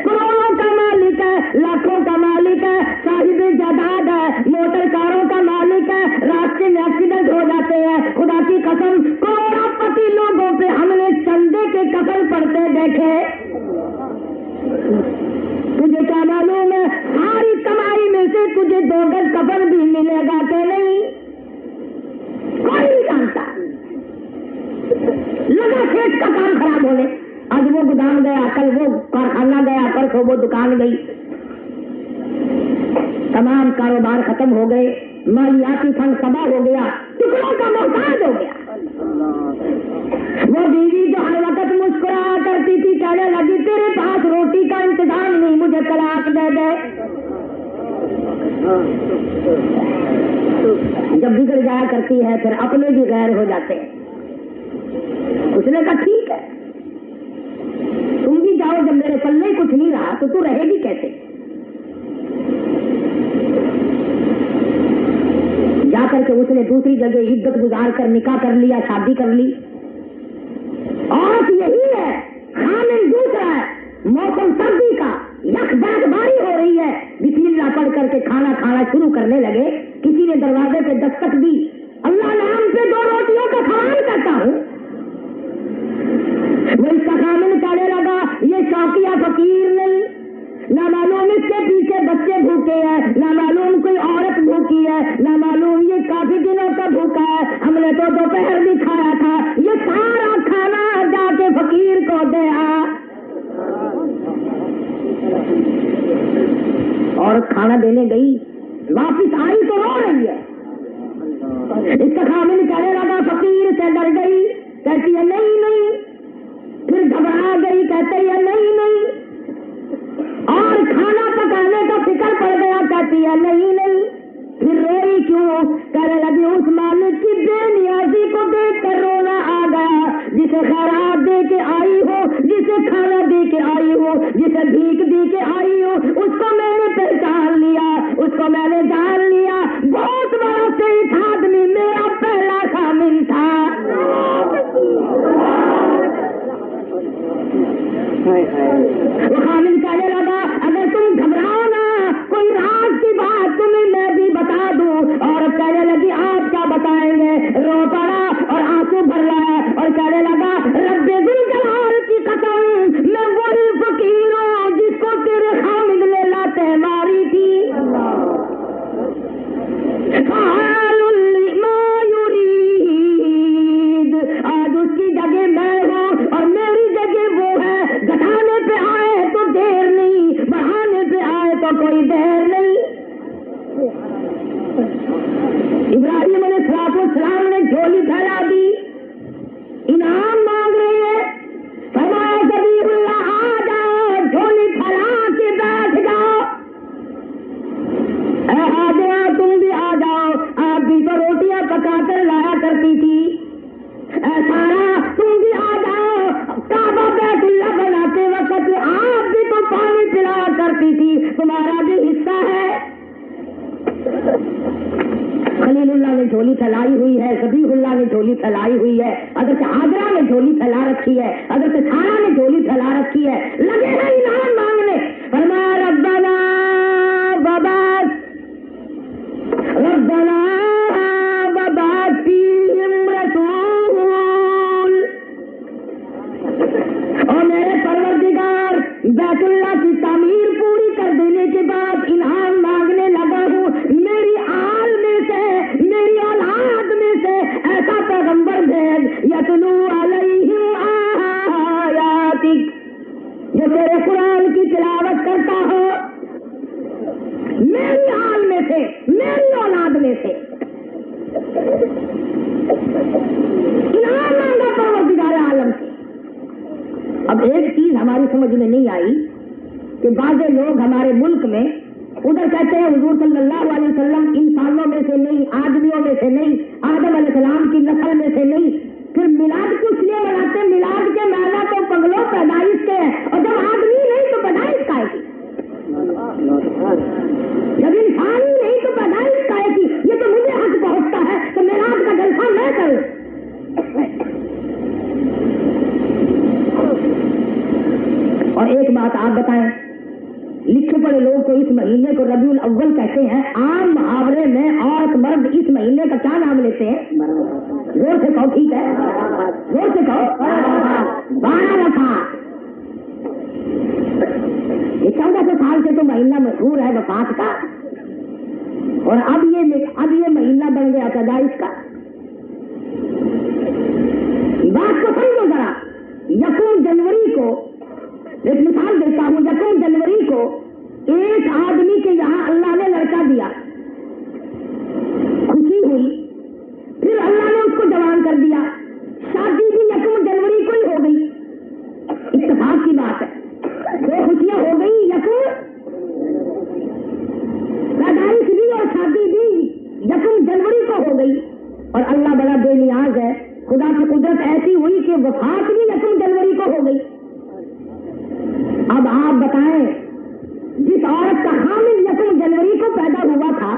Speaker 2: کروڑوں کا مالک ہے، لاکھوں کا مالک ہے، صاحب جائیداد ہے، موٹر کاروں کا مالک ہے، راستے میں ایکسیڈنٹ ہو جاتے ہیں، خدا کی قسم کروڑوں پتی لوگوں پہ ہم نے چندے کے کفن پڑتے دیکھے، تجھے کیا معلوم ہے ساری کمائی میں سے تجھے 2 گز کفن بھی ملے گا کہ نہیں، کوئی نہیں جانتا، لگا کھیت کا کام خراب ہونے، آج وہ گودام گیا، کل وہ کارخانہ گیا، پرسوں وہ دکان گئی، تمام کاروبار ختم ہو گئے، مالیاتی فنڈ تباہ ہو گیا، ٹکڑوں کا محتاج ہو گیا، وہ بیوی جو ہر وقت مسکرایا کرتی تھی کہنے لگی تیرے پاس روٹی کا انتظام نہیں، مجھے طلاق دے دے، جب بگڑ جایا کرتی ہے پھر اپنے بھی غیر ہو جاتے ہیں، اس نے کہا ٹھیک ہے تم بھی جاؤ، جب میرے پلے کچھ نہیں رہا تو رہے گی کیسے، جا کر کے اس نے دوسری جگہ عدت گزار کر نکاح کر لیا، شادی کر لی، اور یہی ہے خامن دوسرا ہے، موسم سردی کا، یک برف باری ہو رہی ہے، بسم اللہ پڑھ کر کے کھانا کھانا شروع کرنے لگے، کسی نے دروازے پہ دستک دی، اللہ نام سے 2 روٹیوں کا سوال کرتا ہوں، وہ اس کا خامن کہنے لگا یہ شوقیہ فقیر نہیں، نہ معلوم اس کے پیچھے بچے بھوکے ہیں، نہ معلوم کوئی عورت بھوکی ہے، نہ معلوم یہ کافی دنوں کا بھوکا ہے، ہم نے تو دوپہر بھی کھایا تھا، یہ سارا کھانا جا کے فقیر کو دے آ، عورت کھانا دینے گئی، واپس آئی تو رو رہی ہے، اس کا خامن کہنے لگا فقیر سے ڈر گئی، کہتی ہے نہیں، پھر گھبرا گئی، کہتے ہیں نہیں، اور کھانا پکانے کا فکر پڑ گیا، کہتی ہے نہیں، پھر روئی کیوں، کہنے لگی اس مالک کی بے نیازی کو دیکھ کر رونا آ گیا، جسے خیرات دے کے آئی ہو، جسے کھانا دے کے آئی ہو، جسے بھیک دے کے آئی ہو، اس کو میں نے پہچان لیا، اس کو میں نے جان لیا، بہت بڑا شیخ آدمی میرا پہلا خامن تھا، وہ خامن भर लाया और कहने लगा, रब्बे दुल जलाल की कसम, मैं वही फकीर हूँ जिसको तेरे हामिद लैला तहवारी थी। आज उसकी जगह मैं हूँ और मेरी जगह वो है। घटाने पे आए तो देर नहीं, बढ़ाने पे आए तो कोई देर नहीं। इब्राहिम अलैहिस्सलाम ने झोली फैला दी, इनाम मांग रहे हैं। फरमाया ज़बीहुल्लाह आ जाओ, झोली फैला के बैठ जाओ। आ जाओ, तुम भी आ जाओ, आप भी तो रोटियां पका कर लाया करती थी। सारा तुम भी आ जाओ, काबा बैतुल्लाह बनाते वक्त आप भी तो पानी पिलाया करती थी, तुम्हारा भी हिस्सा है। खलीलुल्लाह ने झोली फैलाई हुई है, ज़बीहुल्लाह ने झोली फैलाई हुई है, हज़रत हाजरा ने झोली फैला रखी है, हज़रत सारा ने झोली फैला रखी है, लगे हैं इनाम मांगने। फरमाया रब्बना वबास, रब्बना वबास फीहिम रसूल। और मेरे परवरदिगार, बैतुल्लाह की तामीर पूरी कर देने के बाद इनाम मांगने लगा हूँ, मेरी आल में से, मेरी औलाद में से ऐसा पैगंबर भेज, यतलू अलैहिम आयातिक, जो तेरे कुरान की तिलावत करता हो, मेरी आल में से, मेरी औलाद में से। इनाम मांगा परवरदिगार आलम से। अब एक चीज हमारी समझ में नहीं आई कि बाज़े लोग हमारे मुल्क में उधर कहते हैं हुजूर सल्लल्लाहु अलैहि वसल्लम इंसानों में से नहीं, आदमियों में से नहीं, आदम अलैहिस्सलाम की नस्ल में से नहीं। फिर मिलाद किस लिए मनाते? मिलाद के माना तो पगलो पैदाइश के है, और जब आदमी नहीं तो पैदाइश का है की? जब इंसान ही नहीं तो पैदाइश का है की? ये तो मुझे हक पहुंचता है तो मिलाद का जलसा मैं करूं। और एक बात आप बताएं, लिखे पढ़े लोग तो इस महीने को रबीउल अव्वल कहते हैं, आम मुहावरे में औरत मर्द इस महीने का क्या नाम लेते हैं? जोर से कहो, ठीक है, जोर से कहो, 12 वफात। ये 1400 साल से तो महीना मशहूर है वफात का, और अब ये महीना बन गया पैदाइश का। बात को समझो जरा। 1 जनवरी को एक मिसाल देता हूँ, 1 जनवरी को एक आदमी के यहाँ अल्लाह ने लड़का दिया, खुशी हुई, फिर अल्लाह ने उसको जवान कर दिया, शादी भी 1 जनवरी को ही हो गई। इत्तेफाक की बात है, 2 खुशियां हो गई, 1 पैदाइश भी और शादी भी 1 जनवरी को हो गई। और अल्लाह बड़ा बेनियाज है, खुदा की कुदरत ऐसी हुई कि वफात भी 1 जनवरी को हो गई। अब आप बताएं, जिस औरत का हामिल 1 जनवरी को पैदा हुआ था,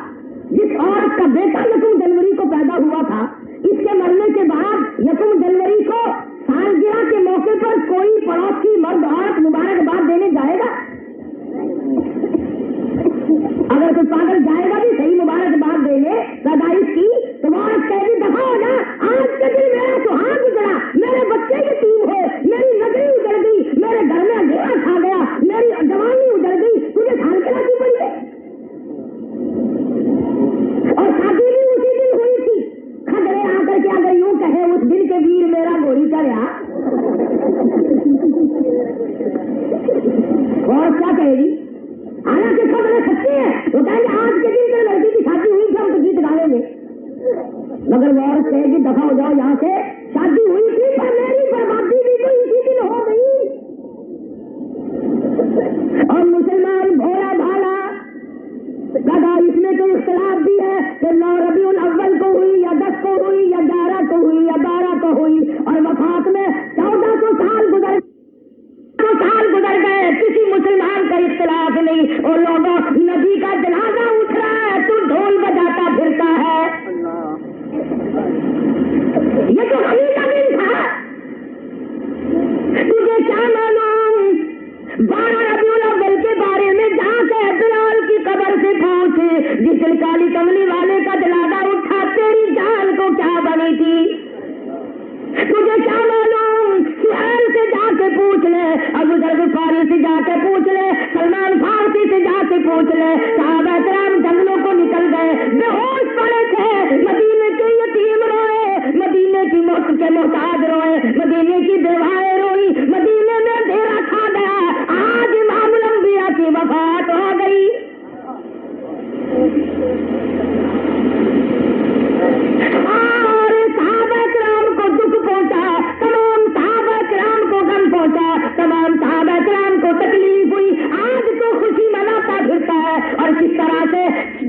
Speaker 2: जिस औरत का बेटा 1 जनवरी को पैदा हुआ था, इसके मरने के बाद 1 जनवरी को सालगिरह के मौके पर कोई पड़ोस की मर्द औरत मुबारकबाद देने जाएगा? अगर कोई पागल जाएगा भी सही मुबारकबाद देने पैदाइश की, तो औरत कहेगी दफा हो जा, आज के दिन मेरा सुहाग गुजरा, मेरे बच्चे यतीम हो, मेरी नगरी उजड़ गई, मेरे घर में अंधेरा छा गया, मेरी जवानी उजड़ गई, तुझे सालगिरह की पड़ी है। और शादी भी उसी दिन हुई थी। खजरे आकर के अगर यूं कहे उस दिन के वीर मेरा गोरी चढ़ा, और क्या कहेगी? हालांकि खबरें सच्ची है, वो कहेंगे आज के दिन तेरे लड़की की शादी हुई थी, हम तो गीत गाएंगे। मगर वो औरत कहेगी दफा हो जाओ यहाँ से, शादी हुई थी पर मेरी बर्बादी भी तो इसी दिन हो गई। और मुसलमान भोला भाला दादा, इसमें तो इख्तलाफ भी है कि 9 रबीउल अव्वल को हुई या 10 को हुई या 11 को हुई या 12 को हुई, और वफात में 1400 साल गुजर गए, किसी मुसलमान का इख्तलाफ नहीं। और लोगों, नबी का जनाजा उठ रहा है, तू ढोल बजाता फिरता है। ये तो अली का दिन था, तुझे क्या मालूम? 12 रबीउल अव्वल के बारे में जाके बिलाल की कब्र से पूछ, जिस काली कमली वाले का जनाजा उठा, तेरी जान को क्या बनी थी? मिले। साहबा किराम जंगलों को निकल गए, बेहोश पड़े थे। मदीने के यतीम रोए, मदीने की मौत के मोहताज रोए, मदीने की बेवाएं रोई, मदीने में अंधेरा छा गया। आज इमामुल अंबिया की वफात हो गई। और साहबा किराम को दुख पहुंचा, तमाम साहबा किराम को गम पहुंचा, तमाम साहबा किराम को तकलीफ हुई। आज तो खुशी मनाता फिरता है। और किस तरह से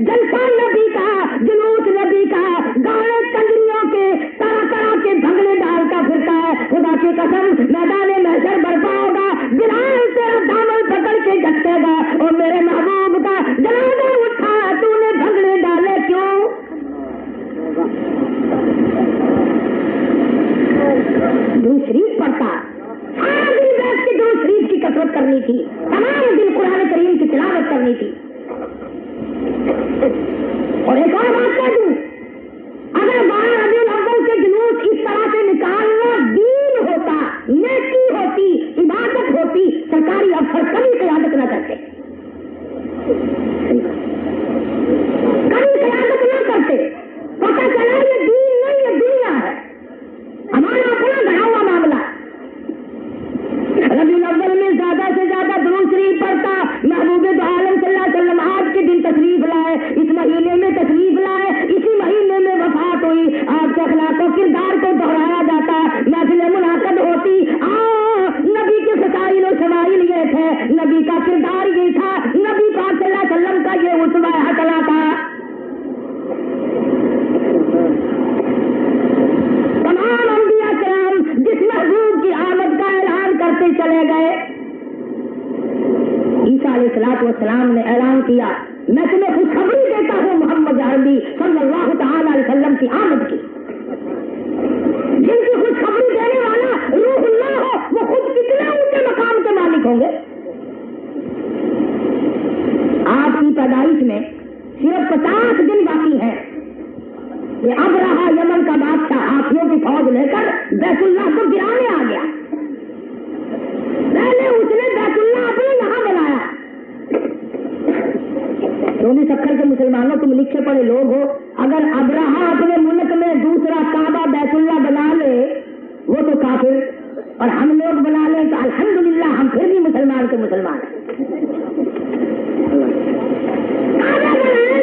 Speaker 2: जलसा नबी का, जुलूस नबी का, गाने कंजरियों के, तरह तरह के भंगड़े डालता फिरता है। खुदा की कसम मैदान महशर बरपा होगा, बिलाल तेरा दामन पकड़ के झटकेगा और मेरे महबूब का जनाजा उठा, तूने भंगड़े डाले क्यों? दूसरी पढ़ता, सारा दिन बैठ के दो शरीफ की कसरत करनी थी, तमाम दिन कुरान करीम की तिलावत करनी थी। और एक और बात कह दूं, अगर 12 रबीउल अव्वल के जुलूस इस तरह से निकालना दीन होता, नेकी होती, इबादत होती, सरकारी अफसर कभी क़यादत न करते, कभी क़यादत न करते। पता चला ये दीन नहीं, ये दुनिया है, हमारा अपना गढ़ा हुआ मामला। रबीउल अव्वल में ज्यादा से ज्यादा दुरूद शरीफ पढ़ता, महबूब दो आलम सल्लल्लाहु अलैहि वसल्लम आज के दिन तशरीफ लाए, इस महीने में तशरीफ लाए, इसी महीने में वफात हुई। आपके अखलाक और किरदार को दोहराया जाता, महफिल मुनाक़द होती। नबी के फसाइल और शवाइल ये थे, नबी का किरदार ये था, नबी पाक सल्लल्लाहु अलैहि वसल्लम का ये उस्वा हसना था। तमाम अंबिया किराम जिस महबूब की आमद का ऐलान करते चले गए, ईसा अलैहिस्सलाम ने ऐलान किया, मैं तुम्हें खुशखबरी देता हूँ मोहम्मद अरबी सल्लल्लाहु तआला अलैहि वसल्लम की आमद की। जिनकी खुशखबरी देने वाला रूहुल्लाह हो, वो खुद कितने ऊंचे मकाम के मालिक होंगे। आपकी पैदाइश में सिर्फ 50 दिन बाकी है। ये अब रहा यमन का बादशाह हाथियों की फौज लेकर बैतुल्लाह को गिराने आ गया। पहले उसने बैतुल्लाह अपने यहाँ बनाया। 24 अक्खर के मुसलमानों, तुम लिखे पढ़े लोग हो, अगर अबराहा अपने मुल्क में दूसरा काबा बैतुल्लाह बना ले वो तो काफिर, और हम लोग बना ले तो अल्हम्दुलिल्लाह हम फिर भी मुसलमान के मुसलमान हैं।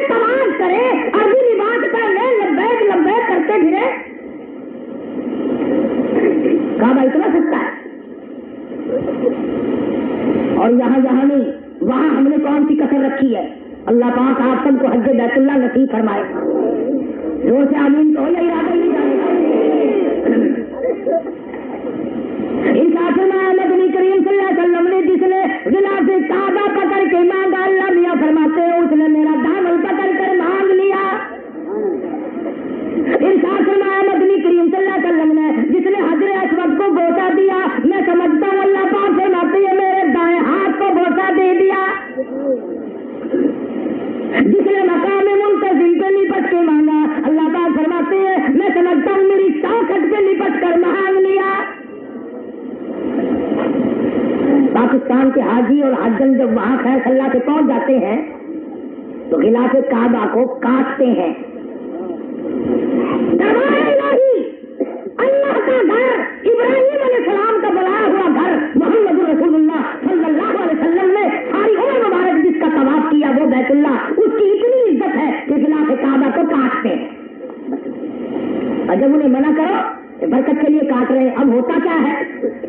Speaker 2: तमाम करे, अरबी लिबास पहने, लब्बैक लब्बैक करते फिरे। काबा इतना सस्ता है। और यहाँ नहीं, वहां हमने कौन सी कसर रखी है। अल्लाह पाक आप सबको हज बैतुल्लाह नसीब फरमाए। जोर से आमीन कहो, या इरादा ही नबी करीम सल्लल्लाहु अलैहि वसल्लम ने जिसने गिलाफ काबा पकड़ के मांगा, अल्लाह मियां फरमाते हैं उसने मेरा दामन पकड़ कर मांग लिया। नबी करीम सल्लल्लाहु अलैहि वसल्लम ने जिसने हजरे अस्वद को बोसा दिया, मैं समझता हूँ अल्लाह पाक फरमाते हैं मेरे दाएं हाथ को बोसा दे दिया। जिसने मकाम मुंतज़िम पे लिपट के मांगा, अल्लाह पाक फरमाते हैं मैं समझता हूँ मेरी चौखट पे लिपट कर मांग लिया। पाकिस्तान के हाजी और हज्जन जब वहां खैरसल्ला से पहुंच जाते हैं तो गिलाफ काबा को काटते हैं। अल्लाह का घर, इब्राहिम अलैहिस्सलाम का बनाया हुआ घर, मोहम्मद रसूलुल्लाह सल्लल्लाहु अलैहि वसल्लम ने सारी उम्र मुबारक जिसका तवाफ किया वो बैतुल्लाह, उसकी इतनी इज्जत है कि गिलाफ काबा को काटते हैं। और जब उन्हें मना करो बरकत के लिए काट रहे हैं। अब होता क्या है,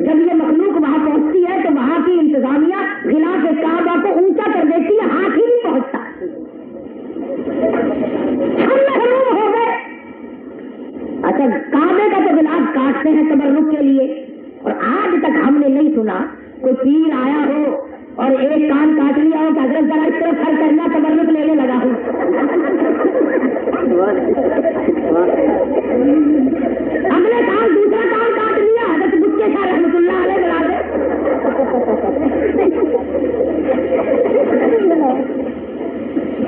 Speaker 2: जब ये मखलूक वहां पहुंचती है तो वहां की इंतजामिया गिलाफ काबा को ऊंचा कर देती है, हाथ ही नहीं पहुंचता। हम महरूम हो गए। अच्छा, काबे का तो गिलाफ काटते हैं तबर्रुक के लिए, और आज तक हमने नहीं सुना कोई पीर आया हो और एक कान काट लिया हो कि हजरत जरा इस तरफ खर्च करना, तबर्रुक लेने लगा हूं। अगले साल दूसरा कान काट लिया, हजरत बुच्चे शाह रहमतुल्लाह अलैह बना दे।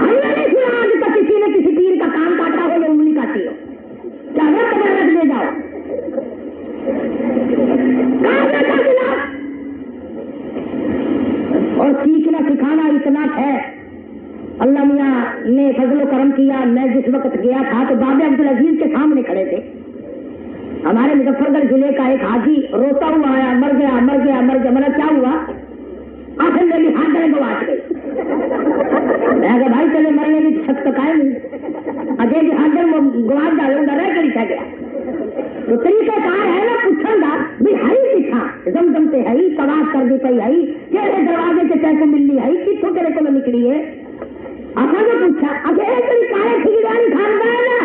Speaker 2: हमने नहीं सुना आज तक किसी ने किसी पीर का कान काटा हो या उंगली काटी हो। क्या वो तबर्रुक ले जाओ काबे का गिलाफ। और सीखना सिखाना इतना है किया। मैं जिस वक्त गया था तो बाबे अब्दुल अजीज के सामने खड़े थे। हमारे मुजफ्फरगढ़ जिले का एक हाजी रोता हुआ आया, मर गया मर गया मर गया। मैंने क्या हुआ? आखिर मेरी हाथ गले गवाच गई। मैं कहा भाई चले मरने की छत तो कायम नहीं, अजय की हाथ गले गवाच डालूंगा रह कर क्या गया। तो तरीका कार है ना पूछन का भी हई पीछा जमजम से हई तवाफ कर दी पई हई केरे दरवाजे के तय को मिलनी हई कितों तेरे को निकली है। असा ने पूछा अगे तेरी काले खिगड़ानी खानदा है ना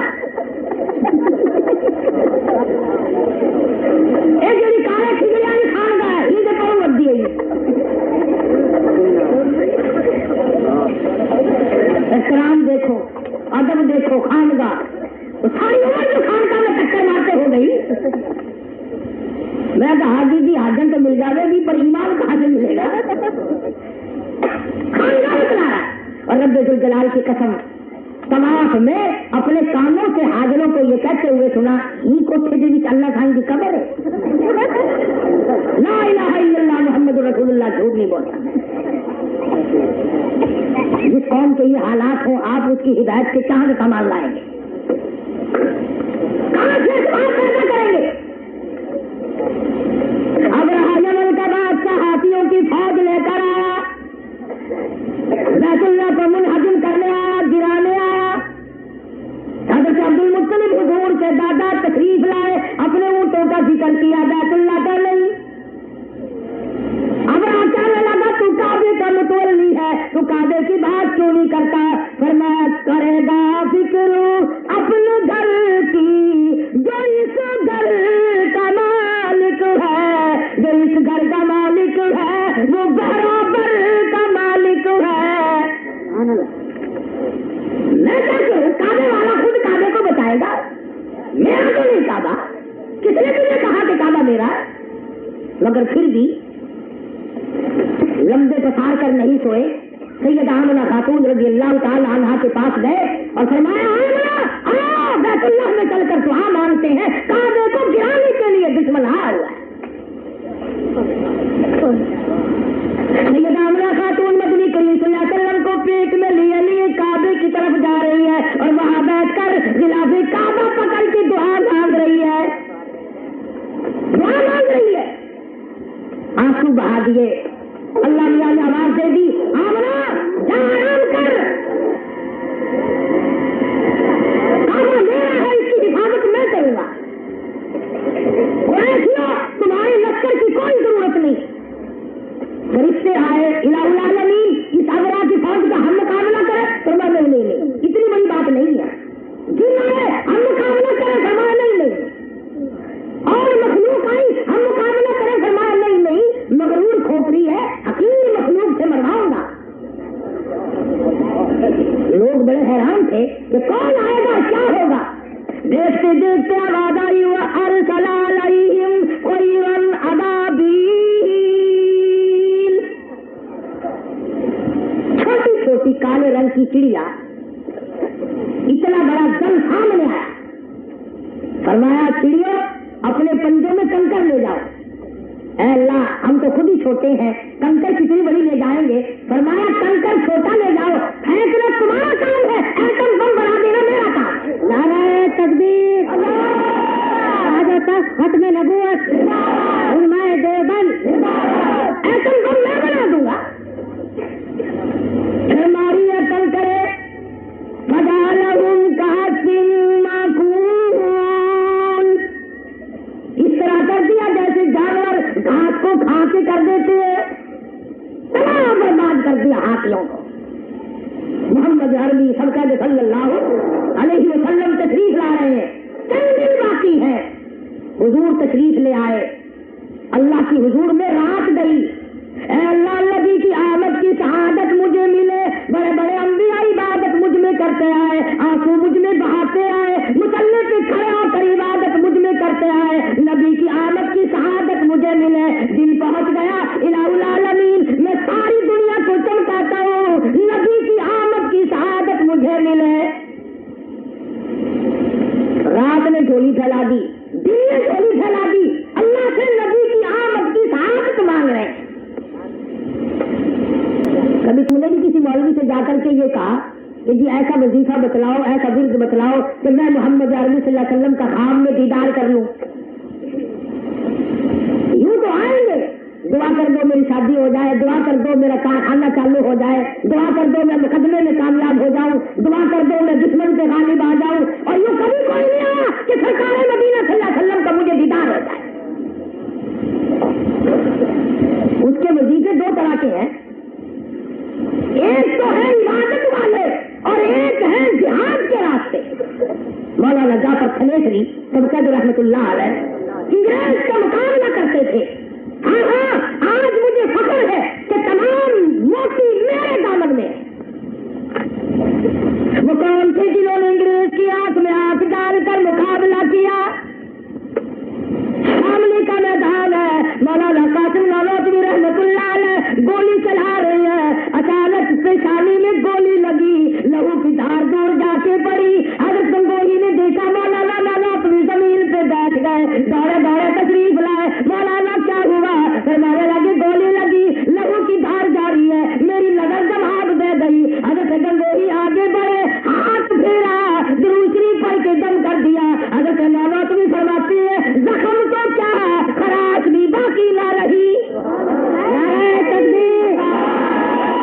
Speaker 2: ए जेडी काले खिगड़ानी खानदा है ये तो कौन वड्डी है। एहतराम देखो, अदब देखो, खानगा तो सारी उम्र जो खानका में टक्कर मारते हो गई। मैं कहा दीदी हाजन तो मिल जाएगी पर ईमान कहाँ से मिलेगा। खानका में चला रहा और रब्बुल जलाल की कसम तवाफ में अपने कानों से हाजरों को ये कहते हुए सुना ई कोठे जी अल्लाह खान की कब्र है। ला इलाहा इल्लल्लाह मुहम्मद रसूलुल्लाह झूठ नहीं बोलता। जिस कौम के ये हालात हो आप उसकी हिदायत के कहाँ से कमाल लाएंगे, कहाँ से इस्तेमाल पैदा करेंगे। अब रहा यमन का बादशाह हाथियों की फौज लेकर आया, बैतुल्लाह को मुनहजिम करने आया, गिराने आया। हज़रत अब्दुल मुत्तलिब हुजूर के दादा तशरीफ लाए, अपने ऊँटों का जिक्र किया, बैतुल्लाह का नहीं। अब कहने लगा तू काबे का मुतवल्ली है, तू काबे की बात क्यों नहीं करता। फरमाया करेगा फिक्र अपने घर की जो इस घर का मालिक है, जो इस घर का मालिक है वो बराबर का मालिक है। मैं क्या करूं, काबे वाला खुद काबे को बताएगा, मेरा तो नहीं काबा। किसने तुझे कहा कि काबा मेरा? मगर फिर भी लंबे पसार कर नहीं सोए। सैयदा आमना खातून रज़ियल्लाहु ताला अन्हा के पास गए और फरमाया आमना बैतुल्लाह में चलकर दुआ मांगते हैं, काबे को गिराने के लिए दुश्मन आया हुआ है। सैयदा आमना खातून मदनी करीम सल्लल्लाहु अलैहि वसल्लम को पेट में लिए लिए काबे की तरफ जा रही है और वहां बैठकर गिलाफे काबा पकड़ के दुआ मांग रही है, दुआ मांग रही है। आंसू बहा दिए। अल्लाह मियां ने आवाज दे दी आमना जा आराम कर, काबा मेरा है, इसकी हिफाजत मैं करूंगा। कुरैशियों तुम्हारे लश्कर की कोई जरूरत नहीं। फरिश्ते आए इलाहुल आलमीन इस अगरा की फौज का हम मुकाबला करें, फरमाया नहीं इतनी बड़ी बात नहीं है। जिन आए हम मुकाबला करें, फरमाया नहीं। और मखलूक आई हम मुकाबला करें, फरमाया नहीं मगरूर खोपड़ी है, हकीम मखलूक से मरवाऊंगा। लोग बड़े हैरान थे कि कौन आएगा क्या होगा। देखते देखते आवाज आई अरसला अलैहिम तयरन अबाबील, छोटी छोटी काले रंग की चिड़िया, इतना बड़ा दल सामने आया। फरमाया चिड़ियों अपने पंजों में कंकर ले जाओ। अल्लाह हम तो खुद ही छोटे हैं, कंकर कितनी बड़ी ले जाएंगे। फरमाया कंकर छोटा ले जाओ, फेंकना तुम्हारा काम है, एटम बम बना देना मेरा काम। नारे तकबीर, हट में नबूवत, उलमाए देवबंद, एटम बम मैं बना दूंगा। फिर मारी कंकरे फजालहुम कहसिन माकून, इस तरह कर दिया जैसे जानवर घास को खा के कर देते हैं, तमाम बर्बाद कर दिया हाथियों को। मोहम्मद अरबी सरकार सल्लल्लाहु अलैहि वसल्लम तशरीफ ला रहे हैं, चंद दिन बाकी है। हुजूर तशरीफ ले आए, अल्लाह की हुजूर में रात गई। अल्लाह नबी की आमद की शहादत मुझे मिले, बड़े बड़े अंबिया इबादत मुझ में करते आए, आंसू मुझ में बहाते आए, मुसल्ले पे खड़े होकर इबादत मुझ में करते आए। नबी की आमद की शहादत मुझे मिले, दिन पहुंच गया इलाहुल आलमीन, मैं सारी दुनिया को चमकाता हूँ, नबी की आमद की शहादत मुझे मिले। रात ने झोली फैला दी, दिन ने झोली फैला दी, अल्लाह से नबी की आमद की शहादत मांग रहे हैं। कभी तूने भी किसी मौलवी से जाकर के ये कहा کہ جی ایسا وظیفہ بتلاؤ، ایسا ورد بتلاؤ کہ میں محمد عربی صلی اللہ علیہ وسلم کا خواب میں دیدار کر لوں. یوں تو آئیں گے، دعا کر دو میری شادی ہو جائے، دعا کر دو میرا کارخانہ چالو ہو جائے، دعا کر دو میں مقدمے میں کامیاب ہو جاؤں، دعا کر دو میں دشمن سے غالب آ جاؤں. اور یوں کبھی کوئی نہیں آیا کہ سرکار مدینہ صلی اللہ علیہ وسلم کا مجھے دیدار ہو جائے. اس کے وظیفے دو طرح کے ہیں، ایک تو ہے عبادت والے اور ایک ہے جہاد کے راستے. مولانا جعفر تھنیسری سبقت رحمۃ اللہ علیہ انگریز کا مقابلہ کرتے تھے. ہاں ہاں آج مجھے فخر ہے کہ تمام موتی میرے دامن میں ہے. وہ کون تھے جنہوں نے انگریز کی آنکھ میں آنکھ ڈال کر مقابلہ کیا؟ شاملی کا میدان ہے، مولانا قاسم نانوتوی رحمۃ اللہ علیہ گولی چلا رہی ہے، اچانک پیشانی میں گولی لگی، لہو کی دھار دور جا کے پڑی. حضرت گنگوہی نے دیکھا مولانا نانوتوی زمین پہ بیٹھ گئے، دوڑے دوڑے تشریف لائے. مولانا کیا ہوا؟ فرمانے لگے گولی لگی، لہو کی دھار جاری ہے، میری نظر جماعت دے گئی. حضرت گنگوہی آگے بڑھے، ہاتھ پھیرا، دوسری پڑھ کے دم کر دیا. حضرت نانوتوی فرماتی ہے زخم تو کیا خراش بھی باقی نہ رہی. نعرہ تکبیر،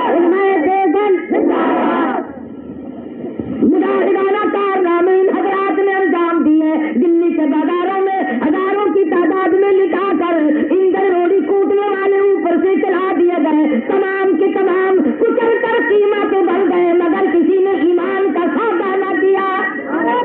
Speaker 2: علماء دیوبند، مجاہدانہ کارنامے ان حضرات نے انجام دیے. دلی کے بازاروں میں ہزاروں کی تعداد میں لٹا کر ایندھن روڑی کوٹنے والے اوپر سے چلا دیے گئے. تمام کے تمام کچل کر قیمہ تو بن گئے، مگر کسی نے ایمان کا سودا نہ کیا. اگر آپ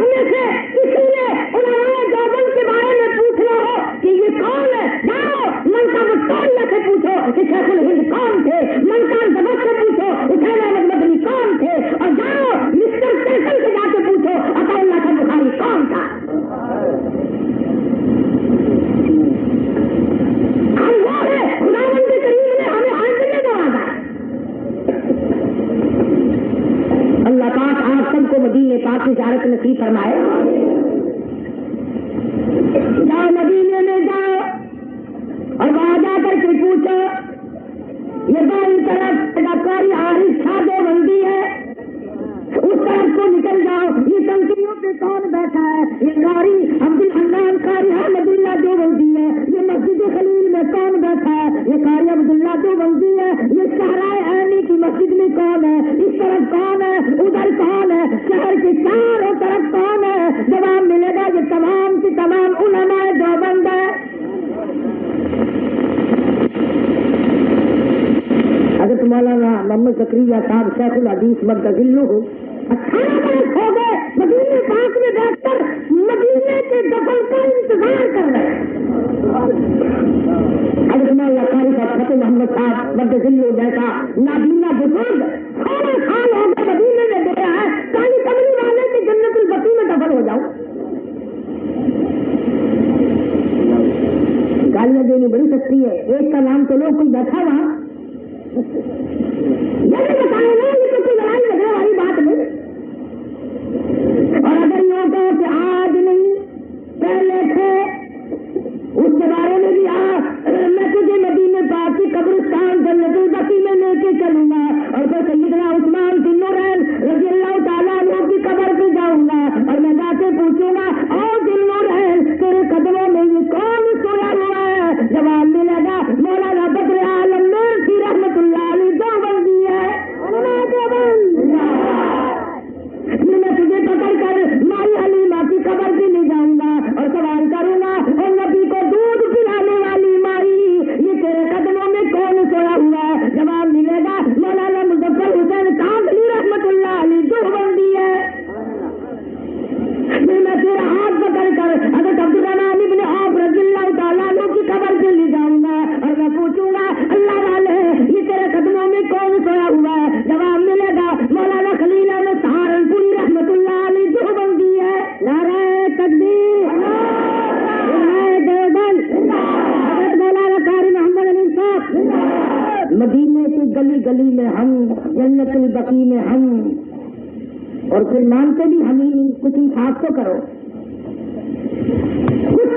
Speaker 2: میں سے کسی نے علماء دیوبند کے بارے میں پوچھنا ہو کہ یہ کون ہے، جاؤ ملکہ وکٹوریہ سے پوچھو کہ شیخ الہند کون تھے، ملکہ الزبت سے پوچھو حسین احمد مدنی کون تھے، اور جاؤ مسٹر سیکل سے جا کے پوچھو عطا اللہ کا بخاری کون تھا. ہم وہ ہے خداوند کریم نے ہمیں آج نہیں نوازا. اللہ پاک آپ سب کو مدینے پاک کی زیارت نصیب فرمائے. جاؤ مدینے میں جاؤ اور وہاں جا کر کے پوچھو، یہ بائیں طرف اداکاری عارف شاہ دیوبندی ہے، اس طرف کو نکل جاؤ، یہ ٹنکیوں پہ کون بیٹھا ہے، یہ قاری عبدالحنان قاری احمد اللہ دیوبندی ہے. یہ مسجد خلیل میں کون بیٹھا ہے، یہ قاری عبداللہ دیوبندی ہے. یہ صحرائے عینی کی مسجد میں کون ہے، اس طرف کون ہے، ادھر کون ہے، شہر کے چاروں طرف کون ہے. جواب ملے گا یہ تمام کی تمام علماء دیوبند ہے. حضرت مولانا محمد زکریا صاحب شیخ الحدیث مدظلہ 18 برس ہو گئے مدینے پاک میں بیٹھ کر مدینے کے دفن کا انتظار کر رہے ہیں. حضرت مولانا قاری صاحب فتح محمد صاحب مدظلہ جیسا نابینا بزرگ 16 سال ہو گئے مدینے میں بیٹھا ہے، کالی کمری والے کی جنت البقیع میں دفن ہو جاؤ. گالیاں دینی بڑی سستی ہے، ایک کا نام تو لوگ کوئی بیٹھا وہاں یہ بھی بتائے نا، یہ تو کوئی لڑائی جھگڑے والی بات نہیں. اور اگر یہ ہوتا ہے کہ آج نہیں پہلے تھے، اس کے بارے میں بھی میں تجھے مدینے پاک کی قبرستان جنت البقیع میں لے کے چلوں گا، اور پھر سیدنا عثمان بن نورین رضی اللہ تعالیٰ عنہ کی قبر پہ جاؤں گا اور میں جا کے پوچھوں گا اور بن نورین تیرے قدموں میں یہ کون سویا ہوا ہے؟ جواب ملے گا مولانا بدر عالم میرسی رحمت اللہ علیہ دیوبندی ہے. میں تجھے پکڑ کر مائی حلیمہ کی قبر پہ لے جاؤں گا اور سوال کروں گا اور نبی کو دودھ پلانے والی مائی یہ تیرے قدموں میں کون سویا ہوا ہے؟ جواب ملے گا مولانا مظفر حسین کاندھلی رحمت اللہ علیہ دیوبندی ہے. پھر میں تیرا ہاتھ پکڑ کر حضرت عبدالرحمن ابن عوف رضی اللہ تعالیٰ عنہ کی قبر پہ لے جاؤں گا اور میں پوچھوں گا اللہ والے یہ تیرے قدموں میں کون سویا ہوا ہے؟ جواب ملے گا مولانا خلیل احمد سہارنپوری رحمت اللہ علیہ دیوبندی ہے. نعرہ تکبیر، علماء دیوبند، حضرت مولانا قاری محمد علی صاحب. مدینے کی گلی گلی میں ہم، جنت البقیع میں ہم، اور پھر مانتے بھی ہم ہی نہیں. کچھ انصاف تو کرو. کچھ